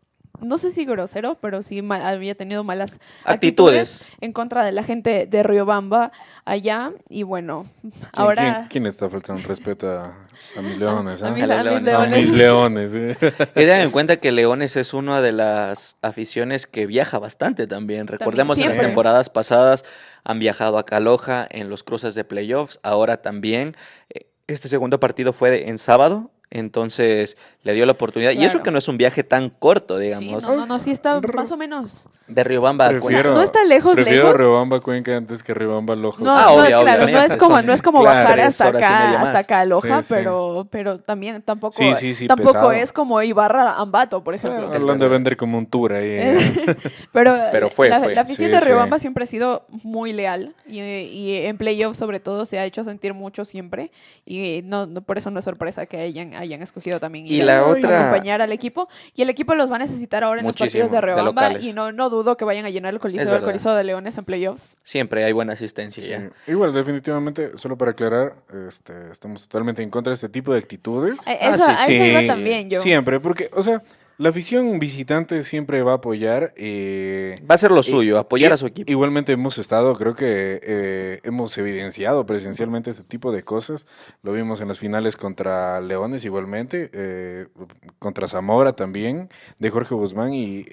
no sé si grosero, pero sí había tenido malas actitudes en contra de la gente de Riobamba allá. Y bueno, ahora... ¿Quién está faltando respeto a mis leones? a ah? mis- A los a mis Leones. A Leones. mis leones. Y tengan en cuenta que Leones es una de las aficiones que viaja bastante también. Recordemos en las siempre. temporadas pasadas han viajado a Caloja en los cruces de playoffs, ahora también. Este segundo partido fue en sábado, entonces le dio la oportunidad. Y eso Claro. que no es un viaje tan corto, Sí, digamos, no, sí está más o menos. de Riobamba a Cuenca. Prefiero, No está lejos, prefiero lejos. Riobamba Cuenca antes que Riobamba Lojos. No, Ah, no, obvio, claro, obviamente, no es como claro, bajar 3 hasta horas y media más. acá a Loja, Sí, sí. pero también tampoco, Sí, tampoco pesado. es como Ibarra a Ambato, por ejemplo. es Hablando de verdad. vender como un tour ahí. Pero fue. La afición Sí, de sí. Riobamba siempre ha sido muy leal y en playoffs sobre todo se ha hecho sentir mucho siempre y por eso no es sorpresa que hayan escogido también Y ir la a otra- acompañar al equipo y el equipo los va a necesitar ahora en los Muchísimo, partidos de de Riobamba locales. y no dudo que vayan a llenar el verdad. Coliseo de Leones en playoffs. Siempre hay buena asistencia Sí. ya. Igual, definitivamente, solo para aclarar, estamos totalmente en contra de este tipo de actitudes. Eso, sí, a eso sí. iba también yo. Siempre, porque, o sea, la afición visitante siempre va a apoyar. Va a ser lo Y- suyo, apoyar y- a su equipo. Igualmente hemos estado, creo que hemos evidenciado presencialmente este tipo de cosas. Lo vimos en las finales contra Leones igualmente, contra Zamora también, de Jorge Guzmán, y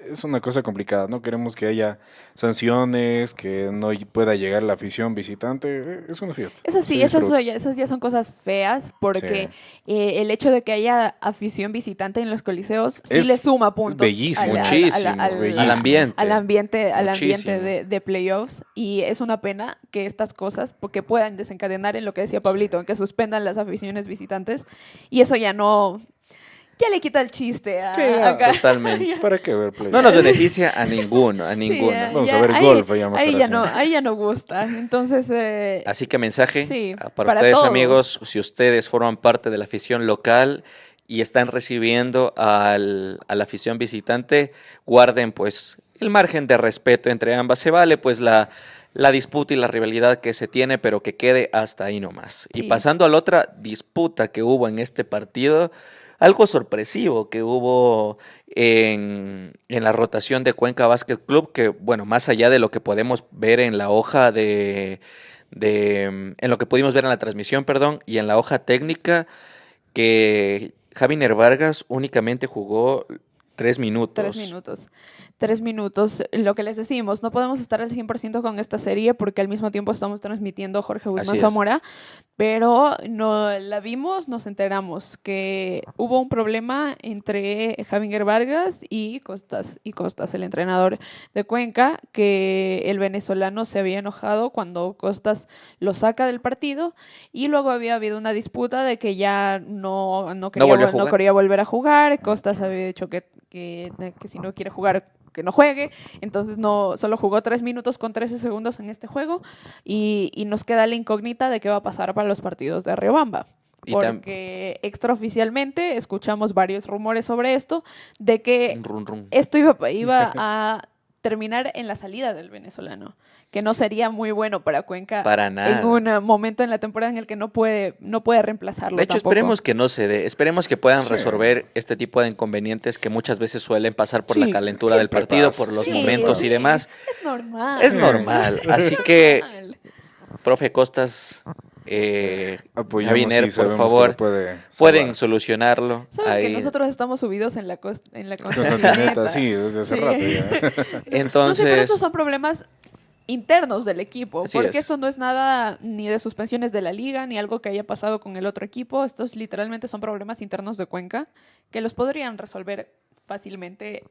es una cosa complicada. No queremos que haya sanciones, que no pueda llegar la afición visitante. Es una fiesta. Esas sí, se disfruta. esas ya son cosas feas porque el hecho de que haya afición visitante en los coliseos sí Es le suma puntos bellísimo, muchísimo, bellísimo. al ambiente. al ambiente Muchísimo. de playoffs y es una pena que estas cosas porque puedan desencadenar en lo que decía Pablito, en que suspendan las aficiones visitantes y eso ya le quita el chiste Sí, ya, acá. Totalmente. ¿Para qué ver play? No nos beneficia a ninguno, a Sí, ninguno. Vamos a ver golf allá mejor ahí ya así. ahí ya no gusta. Entonces, Así que mensaje Sí, para para ustedes, todos. amigos, si ustedes forman parte de la afición local y están recibiendo a la afición visitante, guarden pues el margen de respeto entre ambas. Se vale pues la disputa y la rivalidad que se tiene, pero que quede hasta ahí nomás. Y Sí. pasando a la otra disputa que hubo en este partido, algo sorpresivo que hubo en la rotación de Cuenca Basket Club, que bueno, más allá de lo que podemos ver en la hoja en lo que pudimos ver en la transmisión, perdón, y en la hoja técnica, que Javiner Vargas únicamente jugó 3 minutos. 3 minutos. 3 minutos. Lo que les decimos, no podemos estar al 100% con esta serie porque al mismo tiempo estamos transmitiendo Jorge Guzmán Zamora, pero no la vimos, nos enteramos que hubo un problema entre Javier Vargas y Costas, el entrenador de Cuenca, que el venezolano se había enojado cuando Costas lo saca del partido y luego había habido una disputa de que ya no quería volver a jugar. Costas había dicho que si no quiere jugar, que no juegue, entonces solo jugó 3 minutos con 13 segundos en este juego y nos queda la incógnita de qué va a pasar para los partidos de Riobamba. Porque extraoficialmente escuchamos varios rumores sobre esto, de que esto iba a terminar en la salida del venezolano, que no sería muy bueno para Cuenca para nada. En un momento en la temporada en el que no puede reemplazarlo. De hecho, tampoco. Esperemos que no se dé, esperemos que puedan resolver este tipo de inconvenientes que muchas veces suelen pasar por la calentura del partido, por los momentos y demás. Es normal. Es normal, así que, profe Costas, Javiner, por favor, pueden solucionarlo. Saben que nosotros estamos subidos en la Continental, sí, desde hace rato ya. Entonces, pero estos son problemas internos del equipo, porque esto no es nada ni de suspensiones de la liga, ni algo que haya pasado con el otro equipo. Estos literalmente son problemas internos de Cuenca que los podrían resolver fácilmente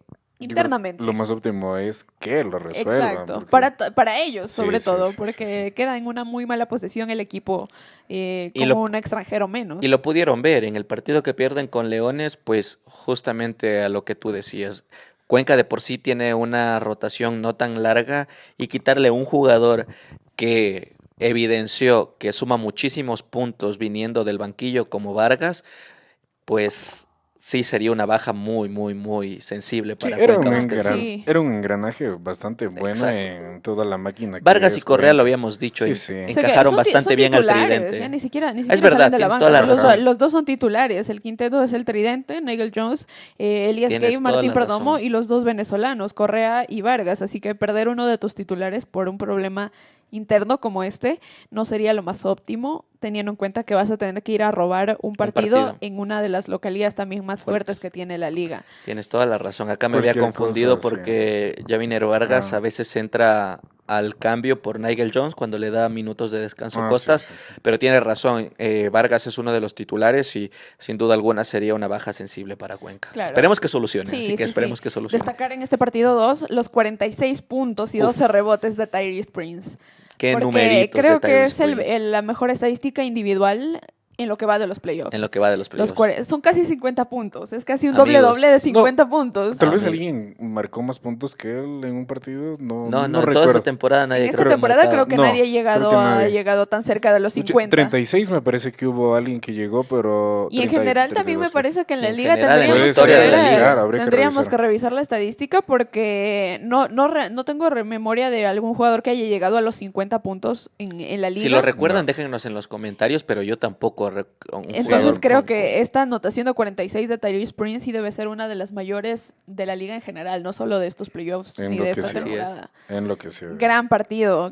internamente. Lo más óptimo es que lo resuelvan. Exacto, para ellos sobre todo, porque queda en una muy mala posición el equipo como un extranjero menos. Y lo pudieron ver en el partido que pierden con Leones, pues justamente a lo que tú decías. Cuenca de por sí tiene una rotación no tan larga y quitarle un jugador que evidenció que suma muchísimos puntos viniendo del banquillo como Vargas, pues sí sería una baja muy, muy, muy sensible para Cuenca. Era un engranaje bastante bueno en toda la máquina. Vargas y Correa lo habíamos dicho, encajaron bastante bien al tridente. Ni siquiera es verdad, de la banca. Los dos son titulares, el quinteto es el tridente, Nigel Jones, Elías Gay, Martín Perdomo y los dos venezolanos, Correa y Vargas, así que perder uno de tus titulares por un problema interno como este no sería lo más óptimo, teniendo en cuenta que vas a tener que ir a robar un partido en una de las localidades también más fuertes que tiene la liga. Tienes toda la razón. Acá me había confundido porque Javiner Vargas a veces entra al cambio por Nigel Jones cuando le da minutos de descanso a Costas, pero tiene razón, Vargas es uno de los titulares y sin duda alguna sería una baja sensible para Cuenca. Claro. Esperemos que solucione, esperemos que solucione. Destacar en este partido 2 los 46 puntos y 12 rebotes de Tyrese Prince. Qué numeritos. Creo que es la mejor estadística individual en lo que va de los playoffs. Son casi 50 puntos. Es casi un doble-doble de 50 puntos. Tal vez alguien marcó más puntos que él en un partido. No recuerdo. Toda esta temporada nadie. En esta temporada creo que nadie ha llegado tan cerca de los 50. 36 me parece que hubo alguien que llegó, pero... Y en general también me parece que en la liga tendríamos que revisar la estadística porque no tengo memoria de algún jugador que haya llegado a los 50 puntos en la liga. Si lo recuerdan, déjennos en los comentarios, pero yo tampoco. Entonces creo que esta anotación de 46 de Tyrese Prince sí debe ser una de las mayores de la liga en general, no solo de estos playoffs ni de esta temporada. Gran partido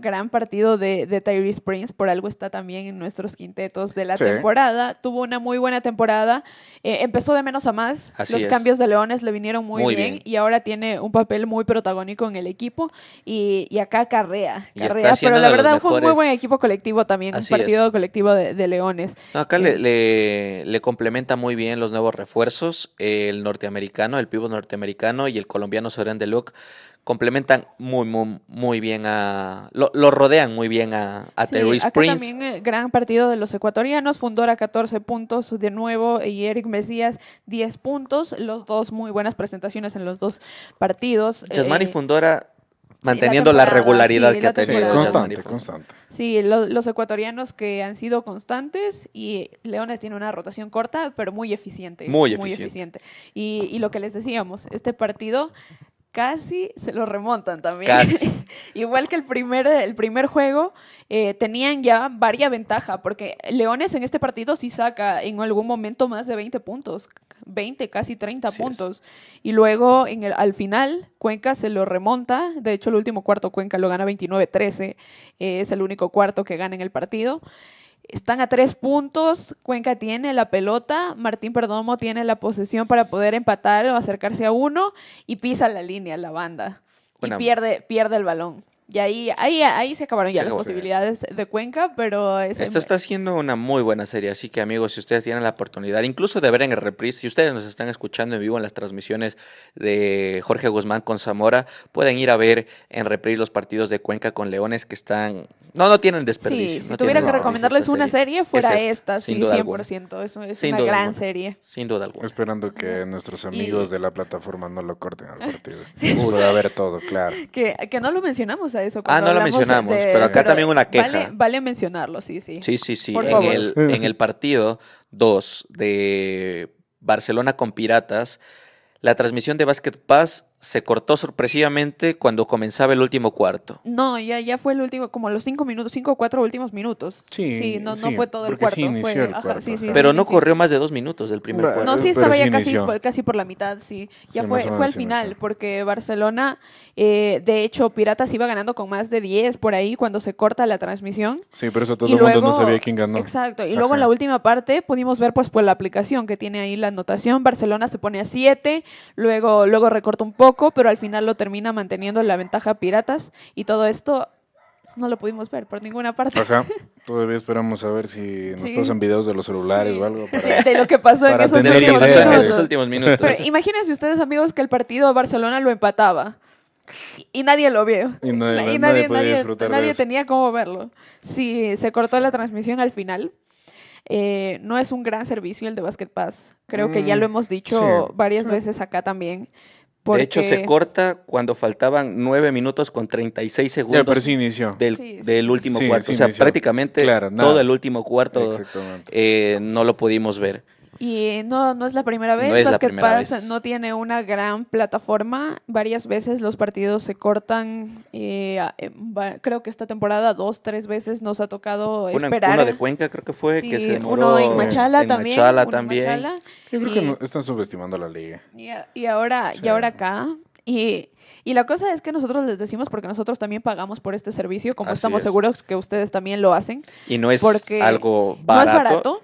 de Tyrese Prince, por algo está también en nuestros quintetos de la temporada. Tuvo una muy buena temporada, empezó de menos a más, cambios de Leones le vinieron muy bien y ahora tiene un papel muy protagónico en el equipo y acá carrea, pero la verdad fue un muy buen equipo colectivo también, un partido colectivo de Leones. Acá le complementa muy bien los nuevos refuerzos, el norteamericano, el pívot norteamericano y el colombiano Soren Deluk complementan muy bien lo rodean muy bien a Tyrese Prince. También gran partido de los ecuatorianos, Fundora 14 puntos de nuevo y Eric Mesías 10 puntos, los dos muy buenas presentaciones en los dos partidos. Yasmani Fundora manteniendo la regularidad que ha tenido. Constante. Sí, los ecuatorianos que han sido constantes y Leones tiene una rotación corta, pero muy eficiente. Muy eficiente. Y lo que les decíamos, este partido casi se lo remontan también. Igual que el primer juego, tenían ya varia ventaja, porque Leones en este partido sí saca en algún momento más de 20 puntos, 20, casi 30 puntos. Y luego al final Cuenca se lo remonta, de hecho el último cuarto Cuenca lo gana 29-13, es el único cuarto que gana en el partido. Están a 3 puntos, Cuenca tiene la pelota, Martín Perdomo tiene la posesión para poder empatar o acercarse a 1 y pisa la línea, la banda, Bueno, y pierde el balón. Y ahí se acabaron ya Se las acabó. posibilidades de Cuenca, pero Esto está siendo una muy buena serie, así que amigos, si ustedes tienen la oportunidad, incluso de ver en el reprise, si ustedes nos están escuchando en vivo en las transmisiones de Jorge Guzmán con Zamora, pueden ir a ver en reprise los partidos de Cuenca con Leones que están... No tienen desperdicio. sí, si no tuviera tienen que desperdicio recomendarles esta una serie, fuera Es esta, sin sí, duda 100%. Es Sin una duda gran alguna. serie. Sin duda alguna. Esperando que nuestros amigos de la plataforma no lo corten al partido. Se Uy. pueda ver todo, claro. Que no lo mencionamos a eso. Ah, cuando no lo hablamos mencionamos, pero acá también una queja. Vale mencionarlo, sí. Sí. Por En favor. en el partido 2 de Barcelona con Piratas, la transmisión de Basket Pass se cortó sorpresivamente cuando comenzaba el último cuarto. No, ya fue el último, como los 5 o 4 últimos minutos. Sí, no sí, fue todo el porque cuarto. sí inició fue, el ajá, cuarto, sí, ajá. Pero sí, no sí. corrió más de 2 minutos del primer Bueno, cuarto. No, sí pero estaba sí ya inició. casi por la mitad, sí. Ya Sí, fue más o menos al sí final, inició. porque Barcelona, de hecho, Piratas iba ganando con más de 10 por ahí cuando se corta la transmisión. Sí, por eso todo Y el mundo no luego- sabía quién ganó. Exacto, y luego en Ajá. la última parte pudimos ver pues la aplicación que tiene ahí la anotación. Barcelona se pone a 7, luego recorta un poco, pero al final lo termina manteniendo la ventaja Piratas y todo esto no lo pudimos ver por ninguna parte. Ajá. Todavía esperamos a ver si nos Sí. pasan videos de los celulares Sí. o algo para... De lo que pasó en para esos tener últimos idea. Pasó en minutos. esos últimos minutos. Pero imagínense ustedes, amigos, que el partido de Barcelona lo empataba y nadie lo vio. Y nadie podía disfrutar de nadie eso. tenía cómo verlo. Sí, se cortó la transmisión al final. No es un gran servicio el de Basket Pass. Creo que ya lo hemos dicho sí, varias sí. veces acá también. De hecho, se porque- corta cuando faltaban 9 minutos con 36 Ya, segundos pero sí inició. Sí, del último Sí, cuarto. sí O sea, inició. prácticamente Claro, todo nada. el último cuarto Exactamente. no lo pudimos ver. Y no es la primera vez. No es la Basket primera Pass vez. no tiene una gran plataforma. Varias veces los partidos se cortan. Creo que esta temporada 2-3 veces nos ha tocado esperar. Uno de Cuenca creo que fue, que Sí, se demoró. uno en Machala en también. Machala uno en también. Machala. Yo creo Y- que no, están subestimando la liga. Y ahora, Sí. y ahora acá. Y la cosa es que nosotros les decimos, porque nosotros también pagamos por este servicio, como Así estamos es. seguros que ustedes también lo hacen. Y no es Porque algo No es barato. barato.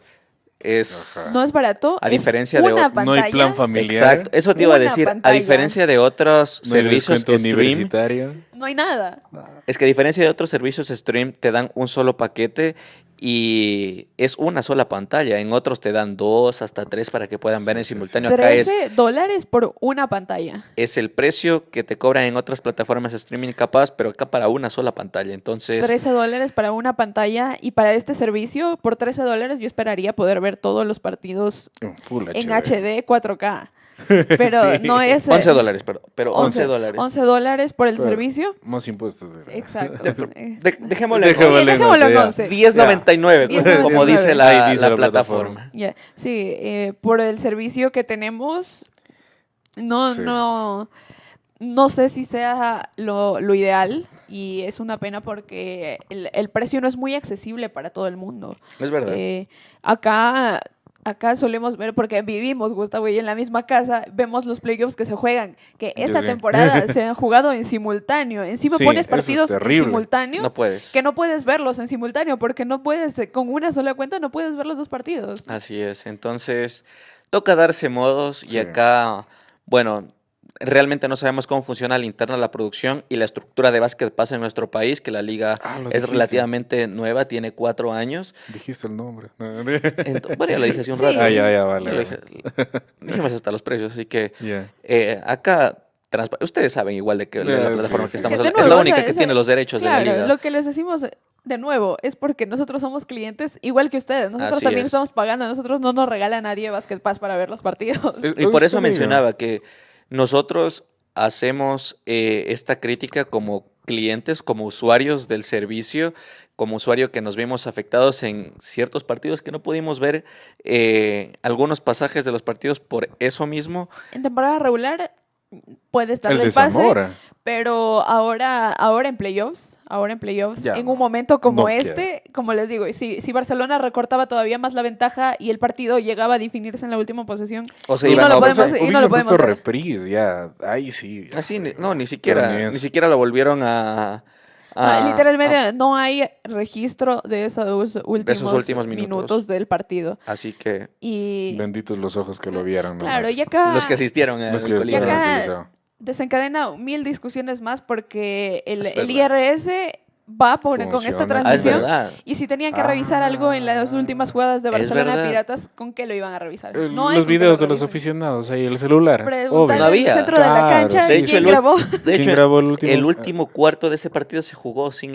Es Ajá. No es barato. A es diferencia de una otro- No hay pantalla. plan familiar. Exacto, eso te iba a Una decir. A pantalla. diferencia de otros No hay servicios descuento stream, universitario. No hay nada. es que a diferencia de otros servicios stream, te dan un solo paquete y es una sola pantalla. En otros te dan 2 hasta 3 para que puedan ver en Sí, sí, simultáneo. Acá $13 por una pantalla. es el precio que te cobran en otras plataformas de streaming capaz, pero acá para una sola pantalla. Entonces, $13 para una pantalla y para este servicio, por $13 yo esperaría poder ver todos los partidos Full en HD. HD 4K. Pero Sí. no es... $11, pero $11. $11 por el Pero servicio. Más impuestos. Exacto. Dejémoslo en Dejémoslo en Dejémoslo en 11, 11. 10.99, como 10.99. dice Ahí dice la la plataforma. Ya, sí, por el servicio que tenemos, no, Sí. no sé si sea lo ideal y es una pena porque el precio no es muy accesible para todo el mundo. Es verdad. Acá solemos ver, porque vivimos, Gustavo, y en la misma casa, vemos los playoffs que se juegan, que esta Sí. temporada se han jugado en simultáneo. Encima Sí, pones eso es partidos en terrible. simultáneo. No puedes. Que no puedes verlos en simultáneo porque no puedes, con una sola cuenta no puedes ver los dos partidos. Así es. Entonces, toca darse modos Sí. y acá, bueno, realmente no sabemos cómo funciona la interna la producción y la estructura de Basket Pass en nuestro país, que la liga Lo es dijiste. relativamente nueva, tiene 4 años. Dijiste el nombre. Bueno, ya lo dije hace un Sí. rato. Ya, Ya lo vale. dije. Dijimos hasta los precios, así que Ya. acá ustedes saben igual de que de la Sí, plataforma sí. que estamos Es que de hablando. Es la nuevo, única o sea, que esa- tiene los derechos de la Claro, liga. lo que les decimos de nuevo es porque nosotros somos clientes igual que ustedes. Nosotros Así también es. estamos pagando. Nosotros no nos regala nadie Basket Pass para ver los partidos. Y por eso te digo. mencionaba que nosotros hacemos esta crítica como clientes, como usuarios del servicio, como usuario que nos vimos afectados en ciertos partidos que no pudimos ver algunos pasajes de los partidos por eso mismo. En temporada regular puede estar El del de pase, Zamora. pero ahora en playoffs, Ya, en un momento como no este, como les digo, si Barcelona recortaba todavía más la ventaja y el partido llegaba a definirse en la última posesión, O se Y iban no a lo overtime. podemos- y no Hubiesen lo podemos puesto ver. reprise ya. Ahí sí. Así, no, ni Pero siquiera, ni ni eso. siquiera lo volvieron a Literalmente no hay registro de esos últimos minutos del partido. Así que... Y benditos los ojos que lo vieron. claro, nomás. y acá... Los que asistieron al Los que Coliseo. fueron al acá- Coliseo. desencadena 1000 discusiones más porque Es el verdad. IRS va con esta Funciona. transmisión. Es verdad. Y si tenían que revisar algo en las últimas jugadas de Es Barcelona verdad. Piratas, ¿con qué lo iban a revisar? No hay Los con qué videos lo de los revisen. aficionados ahí, el celular. Preguntar Obvio. No en el había. centro de la Claro, cancha sí, De hecho, quién el grabó. De ¿Quién hecho, grabó el último? el último cuarto de ese partido se jugó sin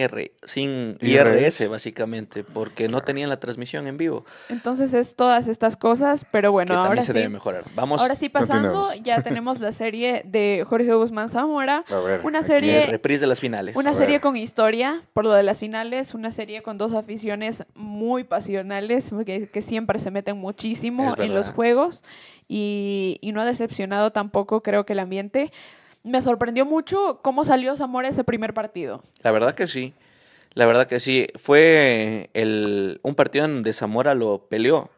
IRS, básicamente, porque no tenían la transmisión en vivo. Entonces es todas estas cosas, pero bueno, Que también ahora se sí. debe mejorar. Vamos, Ahora sí, pasando, continuemos. ya tenemos la serie de Jorge Guzmán Zamora. A ver, Una aquí. serie- reprise de las finales. Una A serie ver. con historia, por lo de las finales, una serie con dos aficiones muy pasionales, que siempre se meten muchísimo Es en los verdad. juegos y no ha decepcionado tampoco, creo que el ambiente. Me sorprendió mucho cómo salió Zamora ese primer partido. La verdad que sí. La verdad que sí. Fue un partido en donde Zamora lo peleó.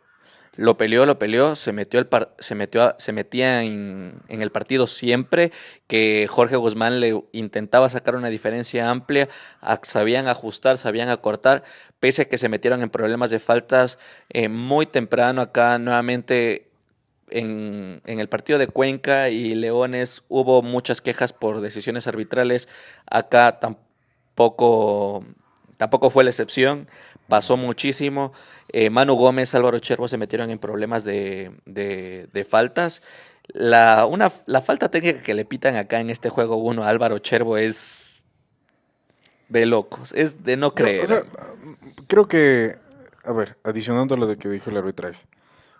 Lo peleó, se metía en el partido siempre, que Jorge Guzmán le intentaba sacar una diferencia amplia, sabían ajustar, sabían acortar, pese a que se metieron en problemas de faltas muy temprano acá nuevamente. En el partido de Cuenca y Leones hubo muchas quejas por decisiones arbitrales. Acá tampoco fue la excepción. Pasó muchísimo. Manu Gómez, Álvaro Chervo se metieron en problemas de faltas. La falta técnica que le pitan acá en este juego 1 a Álvaro Chervo es de locos. Es de no creer. O sea, creo que, a ver, adicionando a lo de que dijo el arbitraje,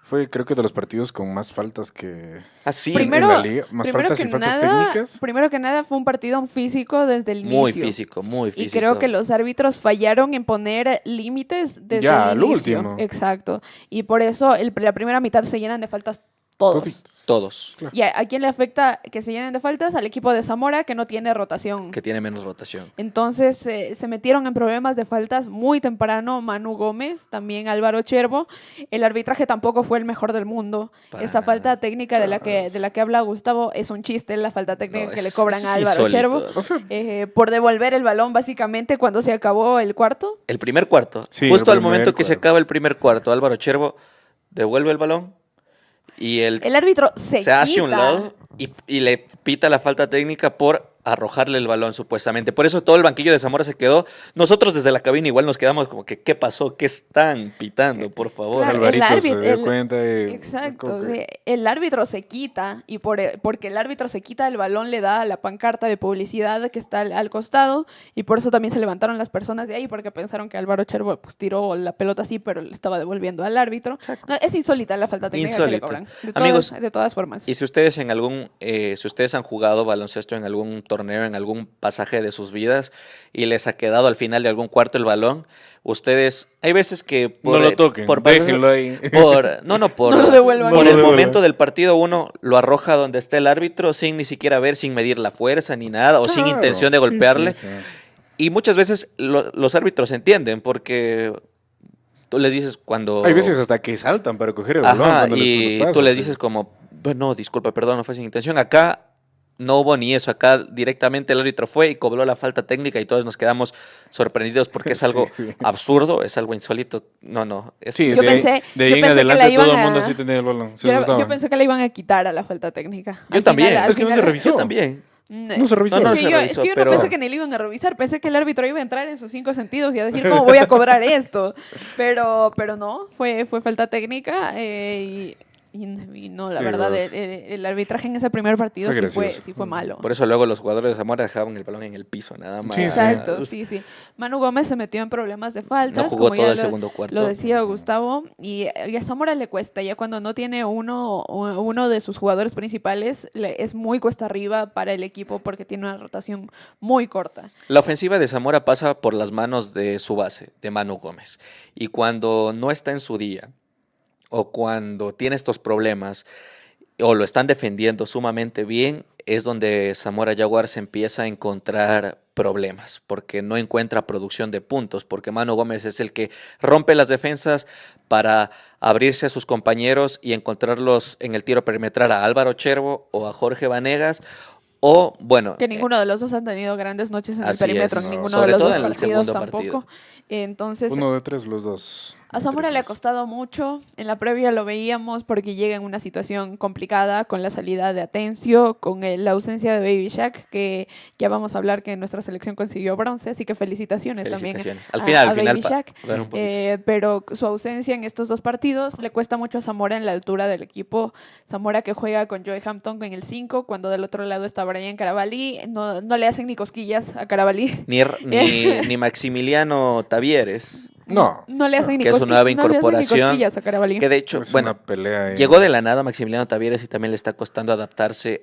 fue creo que de los partidos con más faltas que Así, Primero- en la liga, más primero faltas que y faltas nada- técnicas. Primero que nada fue un partido físico desde el muy inicio. físico, muy Y físico. creo que los árbitros fallaron en poner límites desde Ya, el al inicio. último. Exacto. Y por eso la primera mitad se llenan de faltas todos. Toditos. Todos, ¿Y a quién le afecta que se llenen de faltas? Al equipo de Zamora, que no tiene rotación. que tiene menos rotación. Entonces se metieron en problemas de faltas muy temprano Manu Gómez, también Álvaro Chervo. El arbitraje tampoco fue el mejor del mundo. Para Esta nada. falta técnica de la que habla Gustavo es un chiste, la falta técnica No, que le es- cobran es a Álvaro insólito. Chervo. O sea, Por devolver el balón básicamente cuando se acabó el cuarto. El primer cuarto. Sí, Justo el al momento primer que se cuarto. acaba el primer cuarto, Álvaro Chervo devuelve el balón y El árbitro se hace un lado y le pita la falta técnica por arrojarle el balón supuestamente. Por eso todo el banquillo de Zamora se quedó. Nosotros desde la cabina igual nos quedamos como que ¿qué pasó? ¿Qué están pitando? Por favor. Claro, Alvarito se árbitro- dio el- cuenta y Exacto, como que- sí, el árbitro se quita y porque el árbitro se quita el balón le da a la pancarta de publicidad que está al costado y por eso también se levantaron las personas de ahí porque pensaron que Álvaro Chervo pues tiró la pelota así pero le estaba devolviendo al árbitro. No, es insólita la falta técnica que le Insólito. cobran. Amigos, De todas formas. Y si ustedes si ustedes han jugado baloncesto en algún torneo, en algún pasaje de sus vidas y les ha quedado al final de algún cuarto el balón, ustedes, hay veces que no lo toquen, déjenlo ahí. no No lo devuelvan. por No el lo momento devuelvan. del partido uno lo arroja donde está el árbitro sin ni siquiera ver, sin medir la fuerza ni nada o sin Claro, intención de sí, golpearle. sí, sí. Y muchas veces los árbitros entienden porque tú les dices cuando... Hay veces hasta que saltan para coger el balón. Ajá, cuando y los pasas, tú les sí. dices como, bueno, disculpa, perdón, no fue sin intención. Acá no hubo ni eso, acá directamente el árbitro fue y cobró la falta técnica y todos nos quedamos sorprendidos porque es algo Sí. absurdo, es algo insólito. No, es Sí, Yo de ahí- pensé- de ahí yo en pensé que la adelante todo iban el mundo a- sí tenía el balón. Se Yo asustaban. pensé que le iban a quitar a la falta técnica. Yo también. al Es que no se final- revisó. Yo también. No se revisó. No, Sí, se yo, revisó, es que yo pero- no pensé que ni le iban a revisar, pensé que el árbitro iba a entrar en sus 5 sentidos y a decir cómo voy a cobrar esto. Pero no, fue falta técnica y no, la Qué verdad, grosso. el arbitraje en ese primer partido Fue sí gracioso. fue malo. Por eso luego los jugadores de Zamora dejaban el balón en el piso, nada más. Sí, sí. Exacto, sí. Manu Gómez se metió en problemas de faltas. No jugó como ya todo el segundo cuarto. Lo decía Gustavo, y a Zamora le cuesta, ya cuando no tiene uno de sus jugadores principales, es muy cuesta arriba para el equipo porque tiene una rotación muy corta. La ofensiva de Zamora pasa por las manos de su base, de Manu Gómez. Y cuando no está en su día, o cuando tiene estos problemas, o lo están defendiendo sumamente bien, es donde Zamora Jaguars empieza a encontrar problemas, porque no encuentra producción de puntos, porque Manu Gómez es el que rompe las defensas para abrirse a sus compañeros y encontrarlos en el tiro perimetral a Álvaro Chervo o a Jorge Vanegas, O, bueno, Que ninguno de los dos han tenido grandes noches en el así perímetro, es, en ninguno sobre de los todo dos en el partidos segundo tampoco. partido. Entonces, 1 de 3 los dos. a Zamora le ha triples. costado mucho. En la previa lo veíamos porque llega en una situación complicada con la salida de Atencio, con la ausencia de Baby Shaq, que ya vamos a hablar que nuestra selección consiguió bronce, así que felicitaciones también Al a final, Baby para Shaq. ver un poquito. Pero su ausencia en estos dos partidos le cuesta mucho a Zamora en la altura del equipo. Zamora que juega con Joey Hampton en el 5, cuando del otro lado está Brian Carabalí. No, no le hacen ni cosquillas a Carabalí. Ni Maximiliano Tavieres, No, No le hacen ni que es su nueva no le hacen ni incorporación, cosquillas a Carabalí. que de hecho, es bueno, una pelea ahí. llegó de la nada Maximiliano Tavieres y también le está costando adaptarse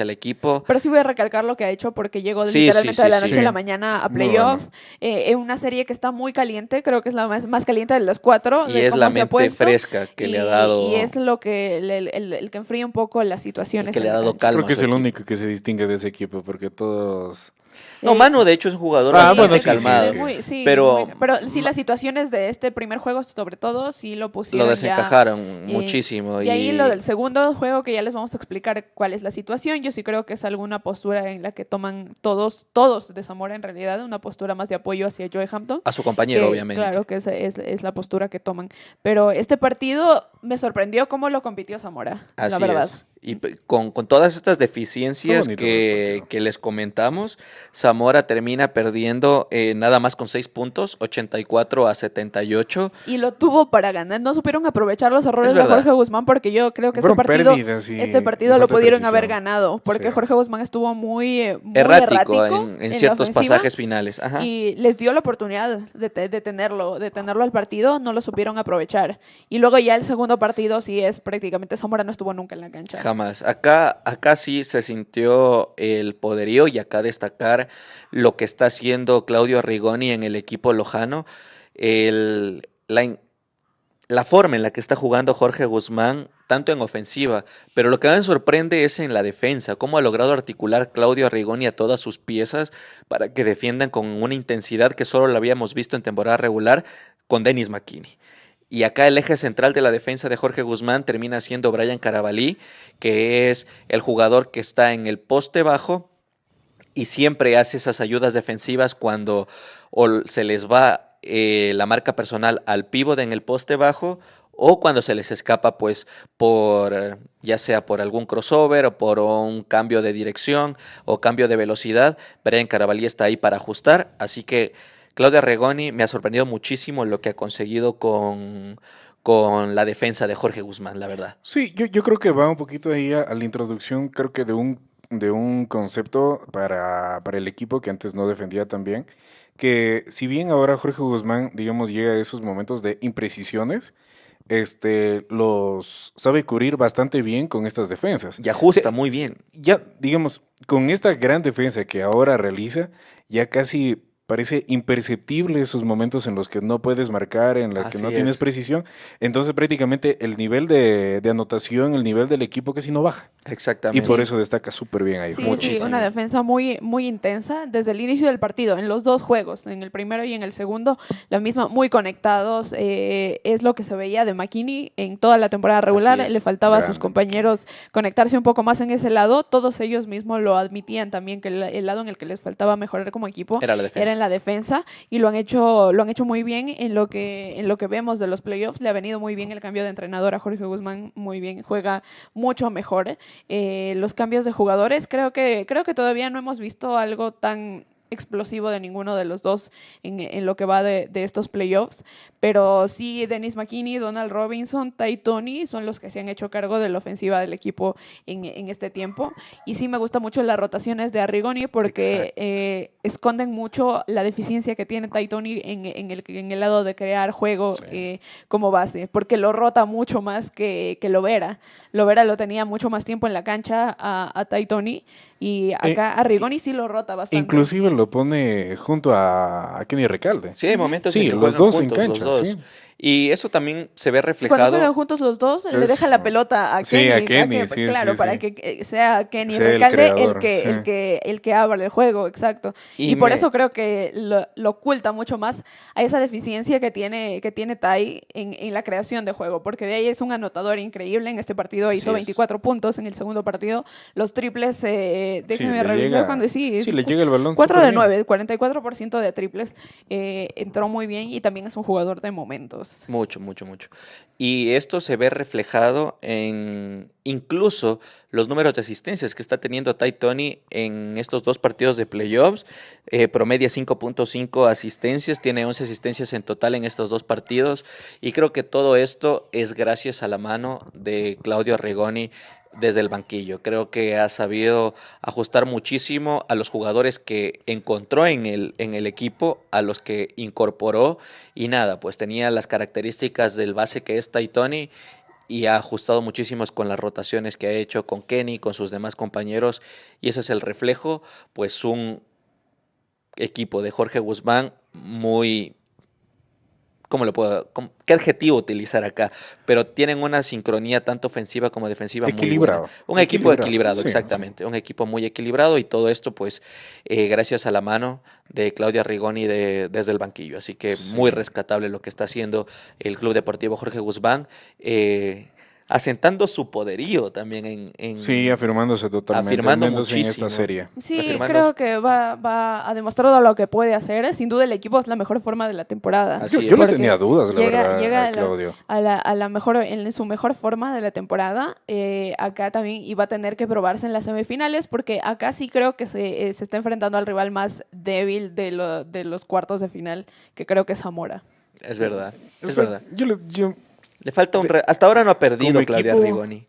al equipo. Pero sí voy a recalcar lo que ha hecho porque llegó Sí, literalmente sí, de la sí, noche sí. a la mañana a Muy playoffs. En una serie que está muy caliente, creo que es la más caliente de las 4. Y de es cómo la se ha mente puesto. fresca que le ha dado, Y es lo que el que enfría un poco las situaciones. que le en ha la dado cancha. calma Creo que a es su el equipo. único que se distingue de ese equipo porque todos... No, Manu de hecho es un jugador Ah, bastante bueno, sí, calmado. sí. Pero sí, las situaciones de este primer juego, sobre todo, sí lo pusieron lo ya. desencajaron muchísimo. Y ahí lo del segundo juego, que ya les vamos a explicar cuál es la situación. Yo sí creo que es alguna postura en la que toman todos de Zamora, en realidad, una postura más de apoyo hacia Joey Hampton. A su compañero, Que, obviamente. claro que es la postura que toman. Pero este partido me sorprendió cómo lo compitió Zamora, la Así verdad. es. Y con todas estas deficiencias Fue bonito el partido. que les comentamos, Zamora termina perdiendo nada más con 6 puntos, 84-78. Y lo tuvo para ganar. No supieron aprovechar los errores Es de verdad. Jorge Guzmán, porque yo creo que Fueron pérdidas y este partido falta lo de pudieron precisión. haber ganado, porque Sí. Jorge Guzmán estuvo muy Errático errático en la ciertos ofensiva. pasajes finales. Ajá. Y les dio la oportunidad de tenerlo al partido, no lo supieron aprovechar. Y luego ya el segundo partido sí es prácticamente Zamora no estuvo nunca en la cancha. Jamás. Acá sí se sintió el poderío, y acá destacar lo que está haciendo Claudio Arrigoni en el equipo lojano. La forma en la que está jugando Jorge Guzmán, tanto en ofensiva, pero lo que más me sorprende es en la defensa, cómo ha logrado articular Claudio Arrigoni a todas sus piezas para que defiendan con una intensidad que solo la habíamos visto en temporada regular con Dennis McKinney. Y acá el eje central de la defensa de Jorge Guzmán termina siendo Brian Carabalí, que es el jugador que está en el poste bajo y siempre hace esas ayudas defensivas cuando se les va la marca personal al pívot en el poste bajo, o cuando se les escapa, pues, ya sea por algún crossover o por un cambio de dirección o cambio de velocidad. Brian Carabalí está ahí para ajustar, así que Claudio Arrigoni me ha sorprendido muchísimo lo que ha conseguido con la defensa de Jorge Guzmán, la verdad. Sí, yo creo que va un poquito ahí a la introducción, creo que de un concepto para el equipo que antes no defendía tan bien, que si bien ahora Jorge Guzmán, digamos, llega a esos momentos de imprecisiones, los sabe cubrir bastante bien con estas defensas. Y ajusta muy bien. Ya, digamos, con esta gran defensa que ahora realiza, ya casi parece imperceptible esos momentos en los que no puedes marcar, en los que Así no tienes es. precisión. Entonces prácticamente el nivel de anotación, el nivel del equipo casi no baja. Y Exactamente. por eso destaca súper bien ahí. Sí, Muchísimo. sí, una defensa muy, muy intensa desde el inicio del partido, en los dos juegos, en el primero y en el segundo, la misma, muy conectados. Es lo que se veía de McKinney en toda la temporada regular. Así es. Le faltaba a sus Grande. compañeros conectarse un poco más en ese lado. Todos ellos mismos lo admitían también, que el lado en el que les faltaba mejorar como equipo Era la defensa. era en la defensa, y lo han hecho muy bien en lo que vemos de los playoffs. Le ha venido muy bien el cambio de entrenador a Jorge Guzmán, muy bien, juega mucho mejor. Los cambios de jugadores, creo que todavía no hemos visto algo tan explosivo de ninguno de los dos en lo que va de estos playoffs, pero sí Dennis McKinney, Donald Robinson, Ty Toney son los que se han hecho cargo de la ofensiva del equipo en este tiempo, y sí me gusta mucho las rotaciones de Arrigoni porque esconden mucho la deficiencia que tiene Ty Toney en el lado de crear juego como base, porque lo rota mucho más que Lovera. Lovera lo tenía mucho más tiempo en la cancha a Ty Toney, y acá Arrigoni sí lo rota bastante. Inclusive lo pone junto a Kenny Recalde. Sí, hay momentos Sí, en que los juegan dos en juntos, cancha, los dos. sí. Y eso también se ve Cuando reflejado. juegan juntos los dos, le deja la pelota a Sí, Kenny. a Kenny, sí, claro, sí, para sí. que sea Kenny Sea el Recalde creador, sí. el que abra el juego, exacto. Y Y por me- eso creo que lo oculta mucho más a esa deficiencia que tiene Tai en la creación de juego, porque de ahí es un anotador increíble. En este partido Así hizo es. 24 puntos, en el segundo partido los triples, déjenme le revisar llega- cuando sí, sí, le llega el balón 4 de superbién. 9, 44% de triples, entró muy bien y también es un jugador de momentos. Mucho, mucho, mucho. Y esto se ve reflejado en incluso los números de asistencias que está teniendo Ty Tony en estos 2 partidos de playoffs. Promedia 5.5 asistencias, tiene 11 asistencias en total en estos 2 partidos. Y creo que todo esto es gracias a la mano de Claudio Arrigoni desde el banquillo. Creo que ha sabido ajustar muchísimo a los jugadores que encontró en el equipo, a los que incorporó. Y nada, pues tenía las características del base que es Ty Tony y ha ajustado muchísimos con las rotaciones que ha hecho con Kenny, con sus demás compañeros. Y ese es el reflejo, pues un equipo de Jorge Guzmán muy... ¿Qué adjetivo utilizar acá? Pero tienen una sincronía tanto ofensiva como defensiva muy buena. Equilibrado. Un equipo equilibrado, Sí, exactamente. Un equipo muy equilibrado y todo esto, pues, gracias a la mano de Claudia Rigoni desde el banquillo. Así que Sí. muy rescatable lo que está haciendo el Club Deportivo Jorge Guzmán, asentando su poderío también Sí, afirmándose totalmente, afirmando al menos en muchísimo. esta serie. Sí, Afirmando- creo que va a demostrar lo que puede hacer. Sin duda el equipo es la mejor forma de la temporada. Así Yo no es. tenía dudas, la llega, verdad, llega a Claudio. a la mejor, en su mejor forma de la temporada. Acá también iba a tener que probarse en las semifinales, porque acá sí creo que se está enfrentando al rival más débil de los cuartos de final, que creo que es Zamora. Es verdad, O es sea, verdad. yo Le falta hasta ahora no ha perdido como Claudia equipo- Rigoni.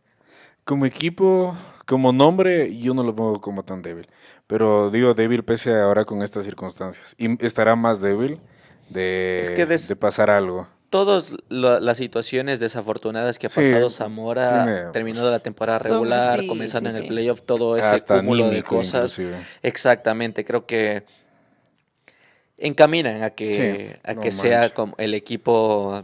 como equipo, como nombre, yo no lo pongo como tan débil. Pero digo débil pese a ahora con estas circunstancias. Y estará más débil Es que de pasar algo. Todas las situaciones desafortunadas que ha Sí, pasado Zamora, tiene- terminando la temporada Son- regular, sí, comenzando sí, en el sí. playoff, todo ese Hasta cúmulo de anímico, cosas. inclusive. Exactamente, creo que encaminan a Sí, que no sea manches. como el equipo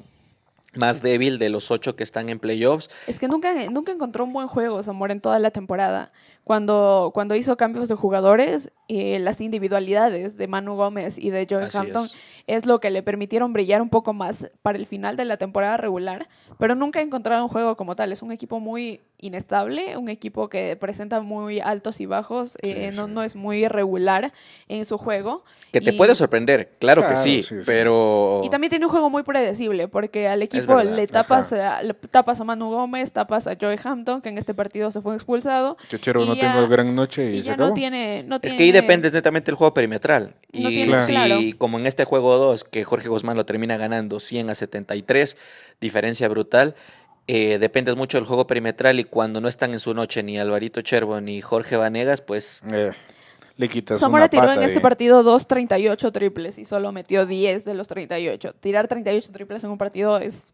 más débil de los 8 que están en playoffs. Es que nunca encontró un buen juego Zamora en toda la temporada. Cuando hizo cambios de jugadores, las individualidades de Manu Gómez y de Joey Así Hampton es. es lo que le permitieron brillar un poco más para el final de la temporada regular, pero nunca ha encontrado un juego como tal. Es un equipo muy inestable, un equipo que presenta muy altos y bajos, Sí, no, sí. no es muy regular en su juego. Que te Y- puede sorprender, claro que Claro, sí, sí, sí. pero y también tiene un juego muy predecible, porque al equipo verdad, le tapas a Manu Gómez, tapas a Joey Hampton, que en este partido se fue expulsado. Chechero y no ya- tengo gran noche y Y se ya acabó. no tiene... es que ahí depende netamente del juego perimetral. No Y tiene- si, claro. como en este juego 2, que Jorge Guzmán lo termina ganando 100-73, diferencia brutal, dependes mucho del juego perimetral y cuando no están en su noche ni Alvarito Cherbo ni Jorge Vanegas, pues Le quitas Zamora una tiró pata en este ahí. partido 38 triples y solo metió 10 de los 38. Tirar 38 triples en un partido es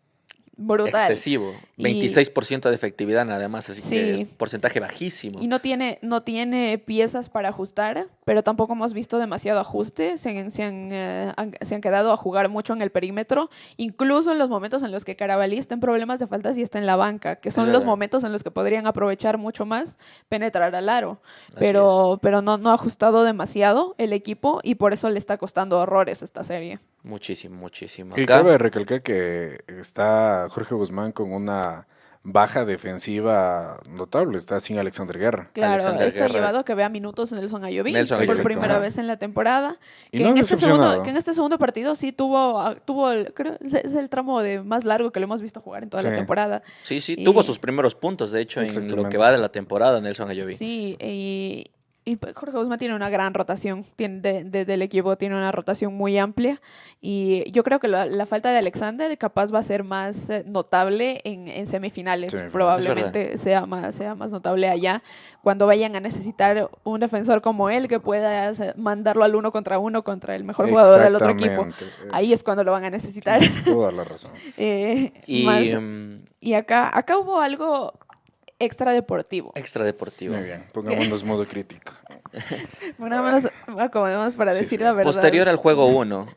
brutal. excesivo. Y- 26% de efectividad nada más, así que Sí. es porcentaje bajísimo. Y no tiene piezas para ajustar, pero tampoco hemos visto demasiado ajuste. Se han quedado a jugar mucho en el perímetro, incluso en los momentos en los que Carabalí está en problemas de faltas y está en la banca, que son los verdad. momentos en los que podrían aprovechar mucho más penetrar al aro. Así Pero no ha ajustado demasiado el equipo y por eso le está costando horrores esta serie. Muchísimo, muchísimo. Y Acá, cabe recalcar que está Jorge Guzmán con una baja defensiva notable. Está sin Alexander Guerra. Claro, Alexander esto ha Guerra. llevado a que vea minutos Nelson Ayoví Nelson por Ayoví, primera ajá. vez en la temporada. Y Que, no en ha este decepcionado. que en este segundo partido sí tuvo creo, es el tramo más largo que lo hemos visto jugar en toda la Sí. temporada. sí, y- tuvo sus primeros puntos, de hecho, en lo que Exactamente. va de la temporada, Nelson Ayoví. Sí, y Jorge Guzmán tiene una gran rotación del equipo, tiene una rotación muy amplia y yo creo que la falta de Alexander capaz va a ser más notable en semifinales. Semifinales. Probablemente sea más notable allá cuando vayan a necesitar un defensor como él que pueda mandarlo al uno contra el mejor jugador del otro equipo. Exactamente. Ahí es cuando lo van a necesitar. Tienes toda la razón. Y Y acá hubo algo extra deportivo. extra deportivo. Muy bien, pongámonos modo crítico. Bueno, nada más acomodemos para Sí, decir sí. la verdad. Posterior al juego 1,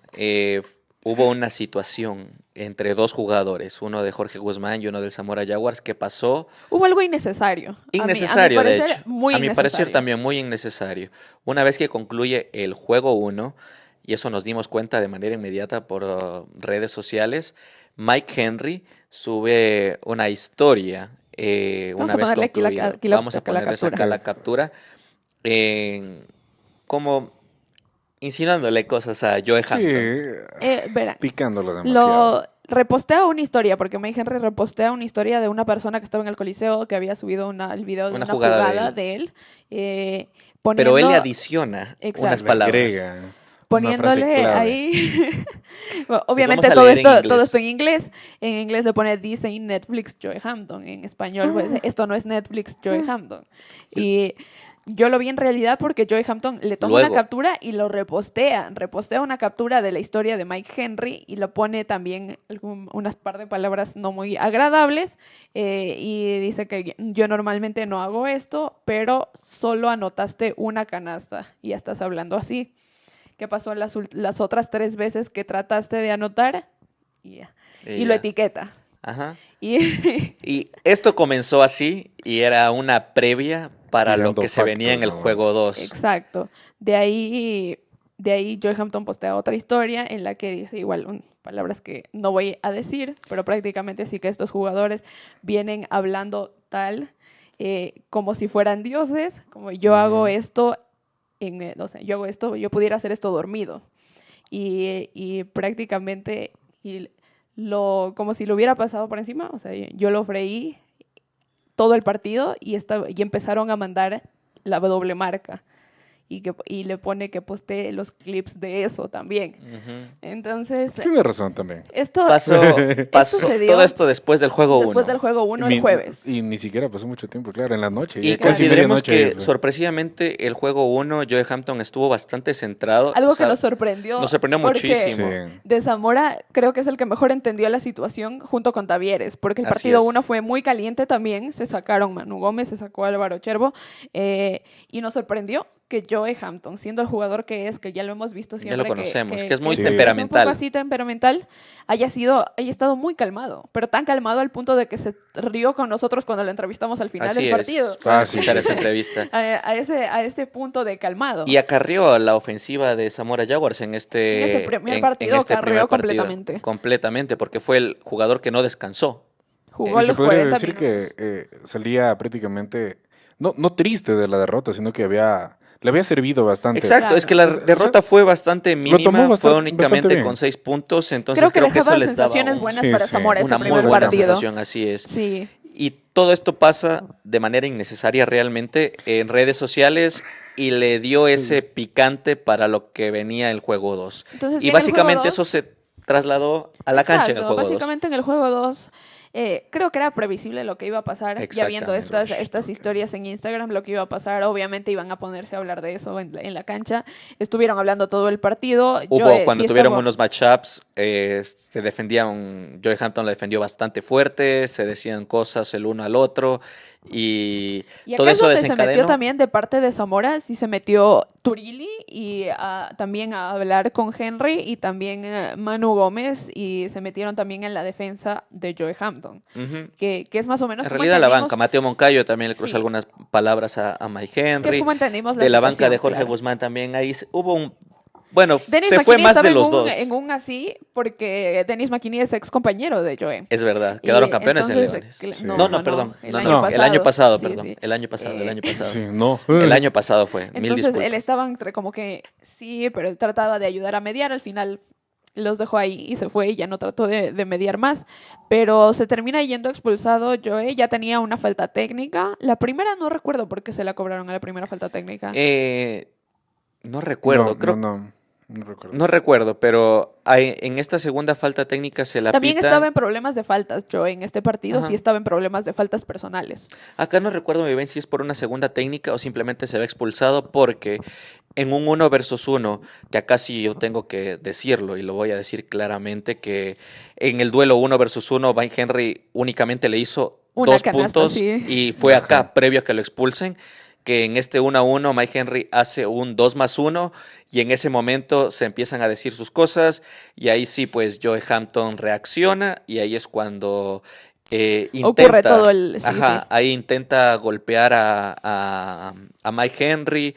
hubo una situación entre dos jugadores, uno de Jorge Guzmán y uno del Zamora Jaguars, que pasó Hubo algo innecesario. innecesario, a mi de parecer, hecho. muy A mi parecer innecesario. también muy innecesario. Una vez que concluye el juego 1, y eso nos dimos cuenta de manera inmediata por redes sociales, Mike Henry sube una historia Vamos una a vez ponerle aquí concluido. aquí la Vamos a ponerles captura. acá la captura, como insinuándole cosas a Joe Sí, Hampton. Verán, picándolo demasiado. lo repostea una historia, porque Mike Henry repostea una historia de una persona que estaba en el Coliseo que había subido el video de Una una jugada jugada de de él, Pero él le poniendo, adiciona Exacto. unas Le palabras. agrega una frase poniéndole clave. ahí. Bueno, obviamente vamos a todo leer en esto, inglés. todo esto en inglés. En inglés le pone This ain't Netflix Joe Hampton. En español, pues, esto no es Netflix Joe Hampton. Y yo lo vi en realidad porque Joe Hampton le toma Luego. una captura y lo repostea. Repostea una captura de la historia de Mike Henry y lo pone también unas par de palabras no muy agradables. Y dice que yo normalmente no hago esto, pero solo anotaste una canasta y ya estás hablando así. ¿Qué pasó las otras 3 veces que trataste de anotar? Y lo ya. etiqueta. Ajá. Y Y esto comenzó así y era una previa para lo Tirando que se venía en factos el nomás. juego 2. exacto. De ahí Joe Hampton postea otra historia en la que dice igual palabras que no voy a decir, pero prácticamente sí que estos jugadores vienen hablando tal como si fueran dioses, como yo hago esto, no sé, yo hago esto, yo pudiera hacer esto dormido. Y prácticamente como si lo hubiera pasado por encima, o sea, yo lo freí todo el partido y empezaron a mandar la doble marca. Y le pone que postee los clips de eso también. Ujú. Entonces, Tiene razón también. esto Pasó se dio todo esto después del juego 1. después del juego 1 el jueves. Y ni siquiera pasó mucho tiempo, claro, en la noche. Y Ya casi consideremos medianoche. que sorpresivamente el juego 1, Joe Hampton estuvo bastante centrado. Algo O sea, que nos sorprendió. nos sorprendió porque muchísimo. Sí. De Zamora creo que es el que mejor entendió la situación junto con Tavieres, porque el Así partido es. 1 fue muy caliente también, se sacaron Manu Gómez, se sacó Álvaro Chervo, y nos sorprendió que Joe Hampton, siendo el jugador que es, que ya lo hemos visto Ya siempre, lo conocemos, que es muy Sí. temperamental. es un poco así temperamental, haya estado muy calmado, pero tan calmado al punto de que se rió con nosotros cuando lo entrevistamos al final Así del es. partido. Para sí, escuchar sí, esa sí. entrevista. A ese punto de calmado. Y acarreó a la ofensiva de Zamora Jaguars en En ese primer en partido este acarreó primer partido. completamente. Completamente, porque fue el jugador que no descansó. Jugó Y se los podría 40 decir minutos. que salía prácticamente, no triste de la derrota, sino que le había servido bastante. Exacto, Claro. es que la O sea, derrota fue bastante mínima, tomó fue bastante únicamente bien. con 6 puntos, entonces Creo que eso dejaba les daba sensaciones buenas Sí, para sí. Zamora ese una muy primer buena partido. sensación, así es. Sí. Y todo esto pasa de manera innecesaria realmente en redes sociales y le dio ese picante para lo que venía el juego 2. Entonces, Y ya en el básicamente juego eso 2, se trasladó a la cancha en el exacto, juego 2. básicamente en el juego 2 creo que era previsible lo que iba a pasar. Ya viendo Exactamente. estas historias en Instagram, lo que iba a pasar, obviamente iban a ponerse a hablar de eso en la cancha. Estuvieron hablando todo el partido. Cuando tuvieron unos matchups, se defendían, Joe Hampton la defendió bastante fuerte, se decían cosas el uno al otro y Y todo acá es eso donde se metió desencadenó. también de parte de Zamora, sí se metió Turilli y también a hablar con Henry y también Manu Gómez y se metieron también en la defensa de Joe Hampton, Ujú. que es más o menos En como realidad la entendimos- banca, Mateo Moncayo también le cruzó Sí. algunas palabras a Mike que es Henry. como entendimos De la banca situación, de Jorge claro. Guzmán también ahí hubo un... Bueno, Denis se fue McKinney más estaba de los dos. en un así porque Denis McKinney es ex compañero de Joe. Es verdad, quedaron Y campeones en entonces, Leones. Sí. No, perdón. el No, año no, pasado. el año pasado, Sí, perdón. sí. El año pasado. Sí, no. El año pasado fue. Mil Entonces disculpas. él estaba entre como que sí, pero él trataba de ayudar a mediar. Al final los dejó ahí y se fue y ya no trató de mediar más. Pero se termina yendo expulsado. Joe ya tenía una falta técnica. La primera no recuerdo por qué se la cobraron a la primera falta técnica. No recuerdo, creo. No recuerdo. No recuerdo, pero en esta segunda falta técnica se la También pitan. estaba en problemas de faltas. Joe en este partido Ajá. sí estaba en problemas de faltas personales. Acá no recuerdo muy bien si es por una segunda técnica o simplemente se ve expulsado porque en un 1 versus 1, que acá sí yo tengo que decirlo y lo voy a decir claramente, que en el duelo 1 versus 1, Mike Henry únicamente le hizo Una 2 canasta, puntos sí. y fue acá Ajá. previo a que lo expulsen. que en este 1-1 Mike Henry hace un 2+1 y en ese momento se empiezan a decir sus cosas y ahí sí pues Joe Hampton reacciona y ahí es cuando ocurre todo el... Sí, ajá, sí. ahí intenta golpear a Mike Henry.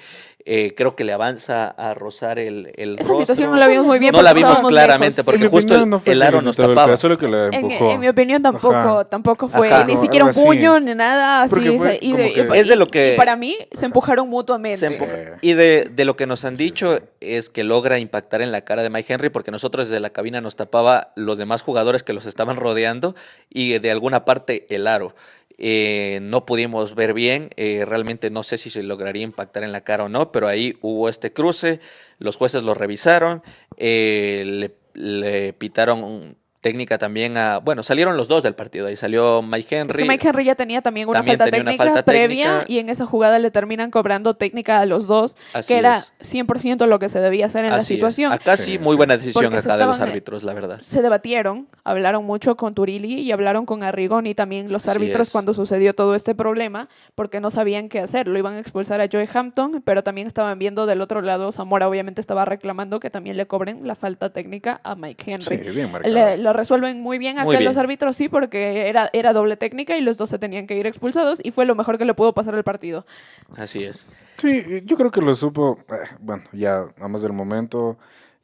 Creo que le avanza a rozar el Esa rostro. situación no la vimos muy bien. No la porque vimos estábamos claramente lejos, porque En mi justo opinión, no fue el aro que le nos quitaba el tapaba. pedazo, solo que la empujó. En mi opinión tampoco fue Ajá. ni siquiera un Algo así. puño ni nada así. Porque fue y, como de- que- Es de lo que- y para mí se empujaron mutuamente. Se empuja. Y de lo que nos han Sí, dicho sí. es que logra impactar en la cara de Mike Henry porque nosotros desde la cabina nos tapaba los demás jugadores que los estaban rodeando y de alguna parte el aro. No pudimos ver bien, realmente no sé si se lograría impactar en la cara o no, pero ahí hubo este cruce, los jueces lo revisaron, le pitaron técnica también bueno, salieron los dos del partido, ahí salió Mike Es Henry. que Mike Henry ya tenía también una También falta tenía una técnica falta previa técnica. y en esa jugada le terminan cobrando técnica a los dos, Así que era es. 100% lo que se debía hacer en la Así es. situación. Acá Sí, sí, muy sí. buena decisión Porque se acá de los estaban, árbitros, la verdad. Se debatieron, hablaron mucho con Turilli y hablaron con Arrigoni también los Así árbitros es. cuando sucedió todo este problema, porque no sabían qué hacer. Lo iban a expulsar a Joe Hampton, pero también estaban viendo del otro lado, Zamora obviamente estaba reclamando que también le cobren la falta técnica a Mike Henry. Sí, bien marcado. Lo resuelven muy bien acá Muy bien. los árbitros, sí, porque era doble técnica y los dos se tenían que ir expulsados y fue lo mejor que le pudo pasar al partido. Así es. Sí, yo creo que lo supo. Bueno, ya a más del momento,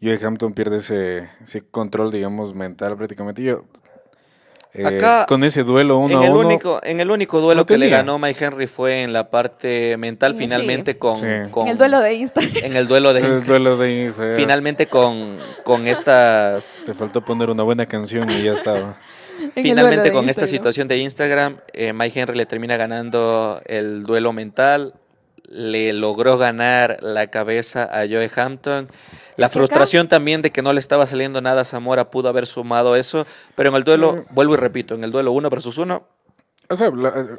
Joe Hampton pierde ese control, digamos, mental prácticamente. Acá, con ese duelo uno a uno. En el único duelo lo que le tenía. ganó Mike Henry fue en la parte mental, Sí. finalmente Sí. con En el duelo de Instagram. en el duelo de El Insta. duelo de Instagram. Finalmente con estas Te faltó poner una buena canción y ya estaba. finalmente con esta situación de Instagram, Mike Henry le termina ganando el duelo mental, le logró ganar la cabeza a Joe Hampton. La Es que frustración también de que no le estaba saliendo nada a Zamora pudo haber sumado eso, pero en el duelo, vuelvo y repito, en el duelo 1-1, O sea,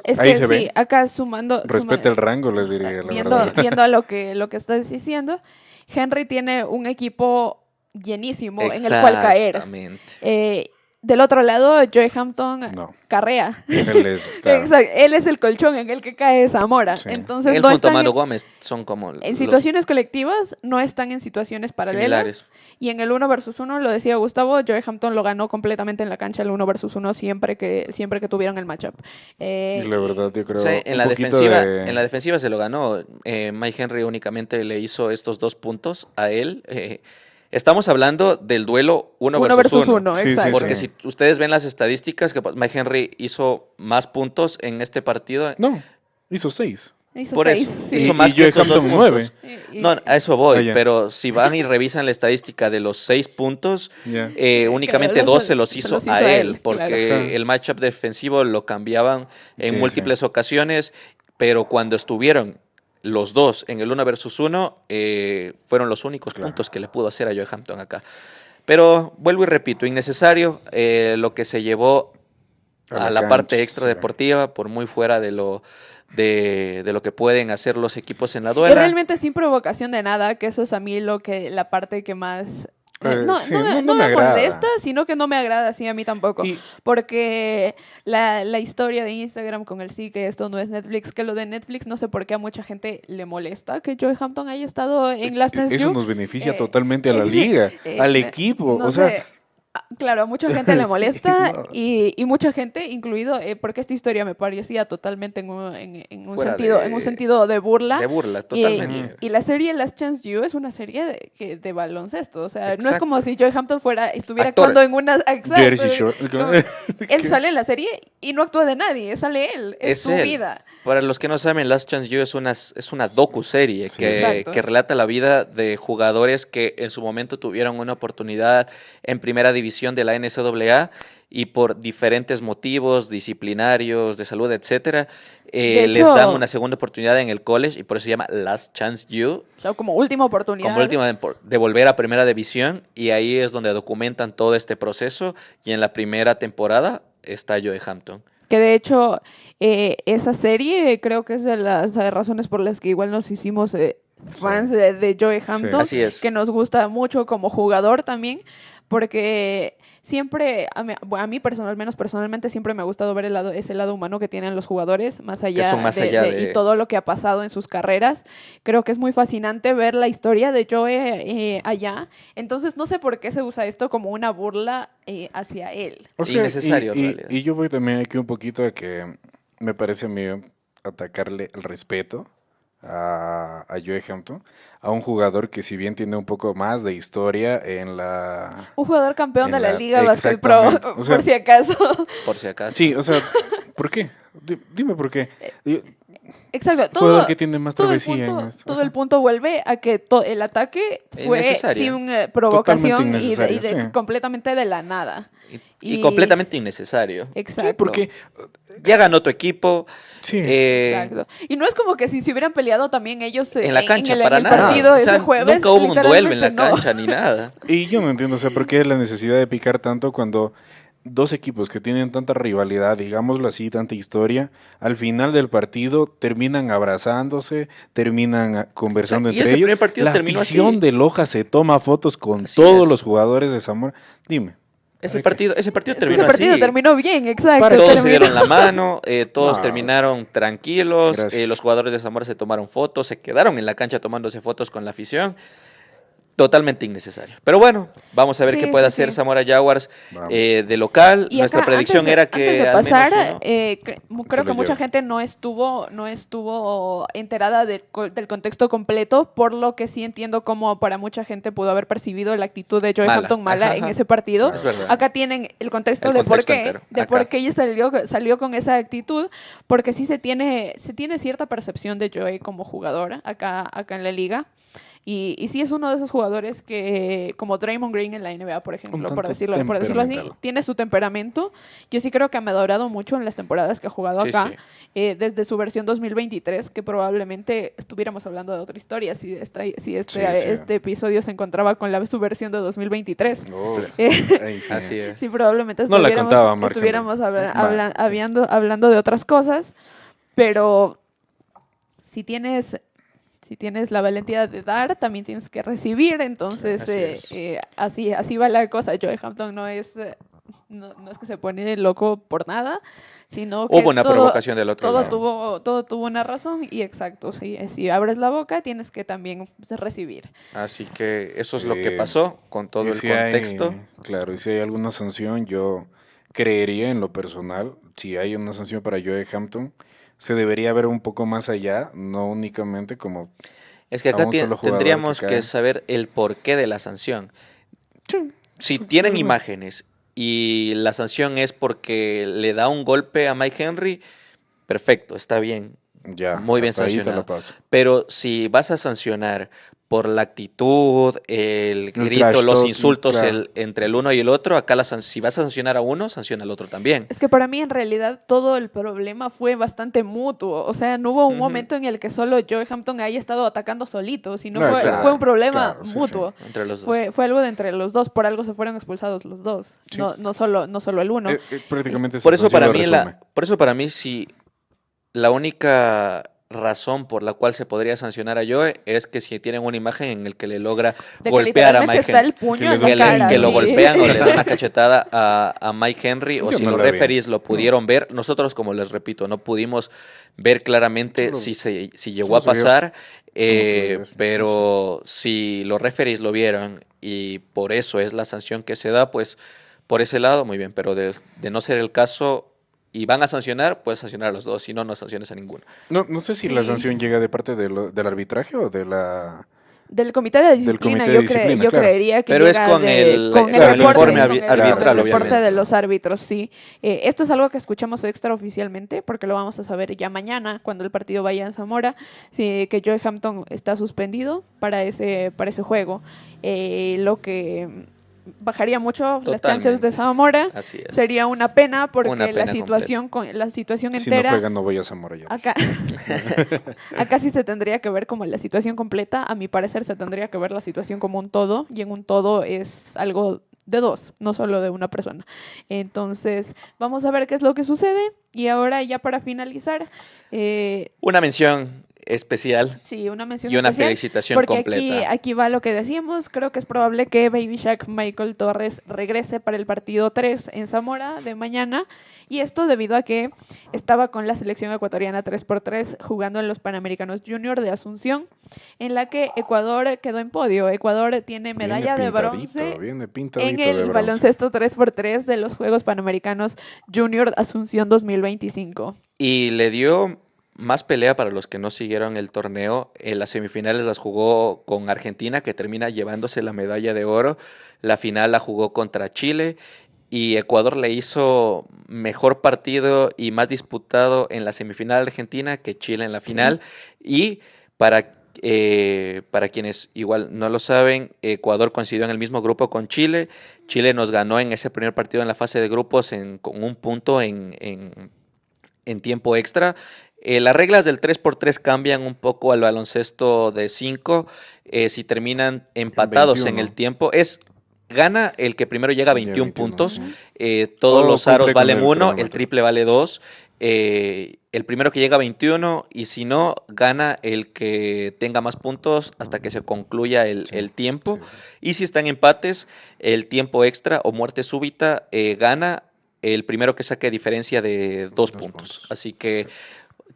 Es ahí que se sí, ve. acá sumando... Respeta el rango, les diría, la verdad. viendo a lo que estás diciendo, Henry tiene un equipo llenísimo en el cual caer. Exactamente. Del otro lado, Joe Hampton No. carrea. Él es, claro. Exacto, él es el colchón en el que cae Zamora. Sí. Entonces Él no junto a están Manu Gómez son como en situaciones colectivas, no están en situaciones paralelas. similares. Y en el 1 versus 1, lo decía Gustavo, Joe Hampton lo ganó completamente en la cancha el 1 versus 1 siempre que tuvieron el matchup. Y la verdad, yo creo O sea, en un la poquito defensiva, de... en la defensiva se lo ganó. Mike Henry únicamente le hizo estos 2 puntos a él. Estamos hablando del duelo 1 versus 1. Sí, sí, exacto. Porque si ustedes ven las estadísticas, que Mike Henry hizo más puntos en este partido. No, hizo 6. Hizo Por 6, eso, sí. hizo Y más que Joe estos 2 Hampton puntos. 9. No, a eso voy, Ah, ya. pero si van y revisan la estadística de los 6 puntos, Ya. únicamente Claro, 2 se los hizo a él, porque claro. el matchup defensivo lo cambiaban en Sí, múltiples ocasiones, pero cuando estuvieron los dos en el 1 versus 1, fueron los únicos Claro. puntos que le pudo hacer a Joe Hampton acá. Pero vuelvo y repito, innecesario lo que se llevó a la parte cancha, extra sí. deportiva, por muy fuera de lo que pueden hacer los equipos en la Y duela. realmente sin provocación de nada, que eso es a mí la parte que más... Sí, no no me me agrada. molesta, sino que no me agrada así a mí tampoco. Y- Porque la historia de Instagram con el sí, que esto no es Netflix, que lo de Netflix no sé por qué a mucha gente le molesta que Joe Hampton haya estado en Last Dance Eso You. nos beneficia Eh, totalmente a la liga, al equipo. no o sea, sé. Claro, a mucha gente le Sí, molesta no. y mucha gente, incluido, porque esta historia me parecía totalmente en un Fuera sentido de burla. De burla, Y, totalmente. y la serie Last Chance You es una serie de baloncesto. O sea, no es Exacto. como si Joe Hampton estuviera Actor. actuando en una... Exacto. Jersey Shore. Como- él sale en la serie y no actúa de nadie, sale él, es su él. vida. Para los que no saben, Last Chance You es una docu-serie Sí. que, Exacto. que relata la vida de jugadores que en su momento tuvieron una oportunidad en primera división de la NCAA y por diferentes motivos disciplinarios, de salud, etcétera, De les hecho- dan una segunda oportunidad en el college y por eso se llama Last Chance You, O sea, como última oportunidad. como última de volver a primera división, y ahí es donde documentan todo este proceso, y en la primera temporada está Joe Hampton. Que de hecho, esa serie creo que es de las razones por las que igual nos hicimos fans de Joe Hampton. Así es. Que nos gusta mucho como jugador también, porque siempre, a mí personalmente siempre me ha gustado ver ese lado humano que tienen los jugadores, más allá, y todo lo que ha pasado en sus carreras. Creo que es muy fascinante ver la historia de Joe allá. Entonces no sé por qué se usa esto como una burla hacia él. O sea, innecesario, en realidad. y yo voy también aquí un poquito a que me parece a mí atacarle el respeto a Joe Hampton, a un jugador que si bien tiene un poco más de historia en la... Un jugador campeón de la Liga Basket Exactamente. Pro, O sea, por si acaso. Por si acaso. Sí, o sea, ¿por qué? Dime por qué. Exacto. Jugador que tiene más todo el travesía punto, en esto. todo Ajá. el punto vuelve a que el ataque fue Innecesario. sin provocación Totalmente y innecesario, sí. completamente de la nada. Y completamente innecesario. Exacto. Sí, porque... Ya ganó tu equipo. Sí. Exacto. Y no es como que si se hubieran peleado también ellos En la cancha, en para el nada. partido O sea, ese jueves. nunca hubo un duelo en la literalmente no. cancha ni nada. Y yo no entiendo, o sea, por qué la necesidad de picar tanto cuando dos equipos que tienen tanta rivalidad, digámoslo así, tanta historia, al final del partido terminan abrazándose, terminan conversando O sea, y entre ese ellos. primer partido La terminó afición así. de Loja se toma fotos con Así todos es. los jugadores de Zamora. Dime. Ese ¿para qué? partido terminó Ese partido así. terminó bien, exacto. Para- Todos se terminó- dieron la mano, todos No, terminaron tranquilos, gracias. los jugadores de Zamora se tomaron fotos, se quedaron en la cancha tomándose fotos con la afición. Totalmente innecesario. Pero bueno, vamos a ver Sí, qué puede sí, hacer sí. Zamora Jaguars Vamos. de local. Y Nuestra acá, predicción antes de- era que antes de al menos pasar, uno. creo lo que mucha lleve. gente no estuvo enterada del contexto completo, por lo que sí entiendo cómo para mucha gente pudo haber percibido la actitud de Joe Mala. Hampton mala Ajá, en ajá. ese partido. Claro, Es verdad. Acá tienen el contexto El de por contexto qué, entero, de acá. por qué ella salió con esa actitud, porque sí se tiene cierta percepción de Joe como jugador acá en la liga. Y sí es uno de esos jugadores que, como Draymond Green en la NBA, por ejemplo, tanto por decirlo así, temperamental. tiene su temperamento. Yo sí creo que ha madurado mucho en las temporadas que ha jugado Sí, acá, sí. desde su versión 2023, que probablemente estuviéramos hablando de otra historia si Sí. este episodio se encontraba con su versión de 2023. Oh, Eh, ahí sí. Así es. Sí, probablemente No la contaba Marc estuviéramos Henry. Mal, sí. hablando de otras cosas, pero si tienes la valentía de dar, también tienes que recibir. Entonces, Así así va la cosa. Joe Hampton no es que se pone loco por nada, sino que Hubo una provocación del otro lado. todo tuvo una razón. Y exacto, si abres la boca, tienes que también recibir. Así que eso es lo que Eh, pasó con todo Y el si contexto. Claro, y si hay alguna sanción, yo creería en lo personal, si hay una sanción para Joe Hampton, se debería ver un poco más allá, no únicamente como... Es que a acá un solo jugador tendríamos que que cae. saber el porqué de la sanción. Si tienen Ujú. imágenes y la sanción es porque le da un golpe a Mike Henry, perfecto, está bien. Ya, Muy bien hasta ahí te sancionado. la paso. Pero si vas a sancionar por la actitud, el grito, trash los talk, insultos claro. entre el uno y el otro, acá si vas a sancionar a uno, sanciona al otro también. Es que para mí en realidad todo el problema fue bastante mutuo. O sea, no hubo un Ujú. momento en el que solo Joe Hampton haya estado atacando solito, sino No, fue, claro, fue un problema claro, sí, mutuo. Entre los dos. Fue algo de entre los dos, por algo se fueron expulsados los dos, Sí. no solo el uno. Prácticamente Por esa eso para sanción mí lo resume. por eso para mí sí la única razón por la cual se podría sancionar a Joe es que si tienen una imagen en el que le logra De que golpear a literalmente Mike está el Henry, puño Que le en da la que, cara. que lo sí. golpean o le dan una cachetada a Mike Henry, o Yo si no los la vi. referees lo pudieron ver. Nosotros, como les repito, no pudimos ver claramente Solo- si llegó a solo se vio pasar, fluidez, pero si los referees lo vieron y por eso es la sanción que se da, pues por ese lado, muy bien, pero de no ser el caso y van a sancionar, puedes sancionar a los dos, si no, no sanciones a ninguno. No sé si la Sí. sanción llega de parte del arbitraje o de la... Del comité de disciplina, comité de yo, disciplina, yo claro. creería que Pero es llega con el informe con arbitral, el reporte obviamente. de los árbitros, sí. Esto es algo que escuchamos extraoficialmente, porque lo vamos a saber ya mañana, cuando el partido vaya en Zamora, sí, que Joe Hampton está suspendido para ese juego. Lo que bajaría mucho las chances de Totalmente. Zamora. Así es. Sería una pena, porque Una pena la situación Si no entera... juega no voy a Zamora ya. Acá, acá sí se tendría que ver como la situación completa. A mi parecer se tendría que ver la situación como un todo, y en un todo es algo de dos, no solo de una persona. Entonces, vamos a ver qué es lo que sucede. Y ahora, ya para finalizar, Una mención especial Sí, una mención y una especial, felicitación porque completa. aquí va lo que decíamos. Creo que es probable que Baby Shaq Michael Torres regrese para el partido 3 en Zamora de mañana. Y esto debido a que estaba con la selección ecuatoriana 3x3 jugando en los Panamericanos Junior de Asunción, en la que Ecuador quedó en podio. Ecuador tiene medalla de bronce Viene en pintadito de el bronce. baloncesto 3x3 de los Juegos Panamericanos Junior Asunción 2025. Y le dio más pelea para los que no siguieron el torneo. En las semifinales las jugó con Argentina, que termina llevándose la medalla de oro. La final la jugó contra Chile. Y Ecuador le hizo mejor partido y más disputado en la semifinal argentina que Chile en la final. Y para quienes igual no lo saben, Ecuador coincidió en el mismo grupo con Chile. Chile nos ganó en ese primer partido en la fase de grupos con un punto en tiempo extra. Las reglas del 3x3 cambian un poco al baloncesto de 5. Si terminan empatados en 21. el tiempo, gana el que primero llega a 21 21, puntos. sí. Todos O los cumple aros con valen el 1, el cronómetro. triple vale 2. El primero que llega a 21, y si no, gana el que tenga más puntos hasta que se concluya el tiempo. Sí, sí. Y si están empates, el tiempo extra o muerte súbita gana el primero que saque diferencia de 2 puntos. Así que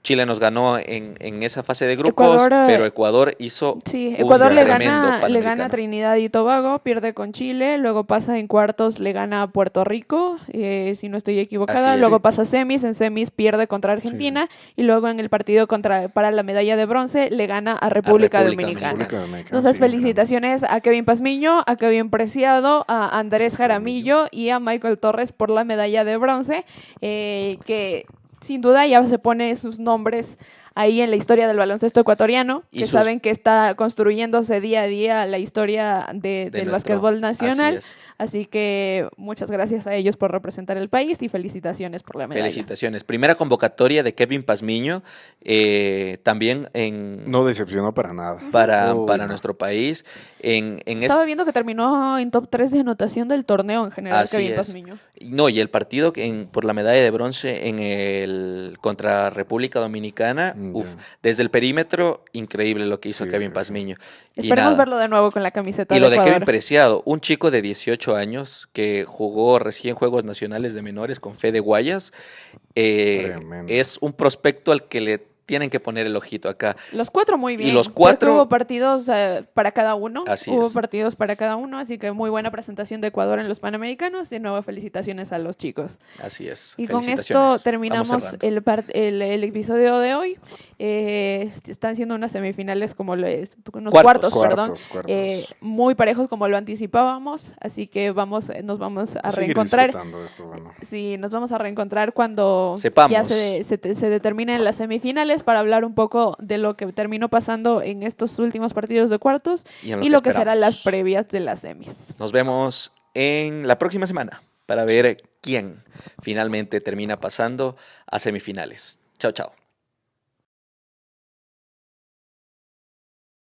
Chile nos ganó en esa fase de grupos, Ecuador, pero Ecuador hizo Sí, un Ecuador le tremendo gana a Panamericano. Trinidad y Tobago, pierde con Chile, luego pasa en cuartos, le gana a Puerto Rico, si no estoy equivocada, Así es. luego pasa a semis, en semis pierde contra Argentina y luego en el partido para la medalla de bronce le gana a República Dominicana. República Dominicana, Entonces, sí, felicitaciones a Kevin Pazmiño, a Kevin Preciado, a Andrés Jaramillo y a Michael Torres por la medalla de bronce, que sin duda ya se pone sus nombres ahí en la historia del baloncesto ecuatoriano, Y que sus- saben que está construyéndose día a día la historia del nuestro- básquetbol nacional. Así es. Así que muchas gracias a ellos por representar el país y felicitaciones por la medalla. Felicitaciones. Primera convocatoria de Kevin Pazmiño, también No decepcionó para nada. para Uy, no. nuestro país. En Estaba viendo que terminó en top 3 de anotación del torneo en general, Así Kevin es. Pazmiño. No, y el partido por la medalla de bronce contra República Dominicana, Ya. desde el perímetro, increíble lo que hizo Sí, Kevin sí, Pazmiño. Y Esperemos nada. verlo de nuevo con la camiseta Y de lo de Kevin Ecuador. Preciado, un chico de 18 años que jugó recién Juegos Nacionales de Menores con Fede Guayas, Tremendo. es un prospecto al que le tienen que poner el ojito acá. Los cuatro muy bien. los porque cuatro- hubo partidos para cada uno. Así Hubo es. partidos para cada uno, así que muy buena presentación de Ecuador en los Panamericanos. De nuevo, felicitaciones a los chicos. Así es. Y con Felicitaciones. esto Vamos terminamos cerrando. el episodio de hoy. Están siendo unas semifinales unos Cuartos. cuartos, perdón. Cuartos. Muy parejos como lo anticipábamos. Así que nos vamos a Seguir reencontrar. disfrutando esto, bueno. Sí, nos vamos a reencontrar cuando Sepamos. ya se determinen las semifinales para hablar un poco de lo que terminó pasando en estos últimos partidos de cuartos Y en y lo que serán esperamos. las previas de las semis. Nos vemos en la próxima semana para ver quién finalmente termina pasando a semifinales. Chao, chao.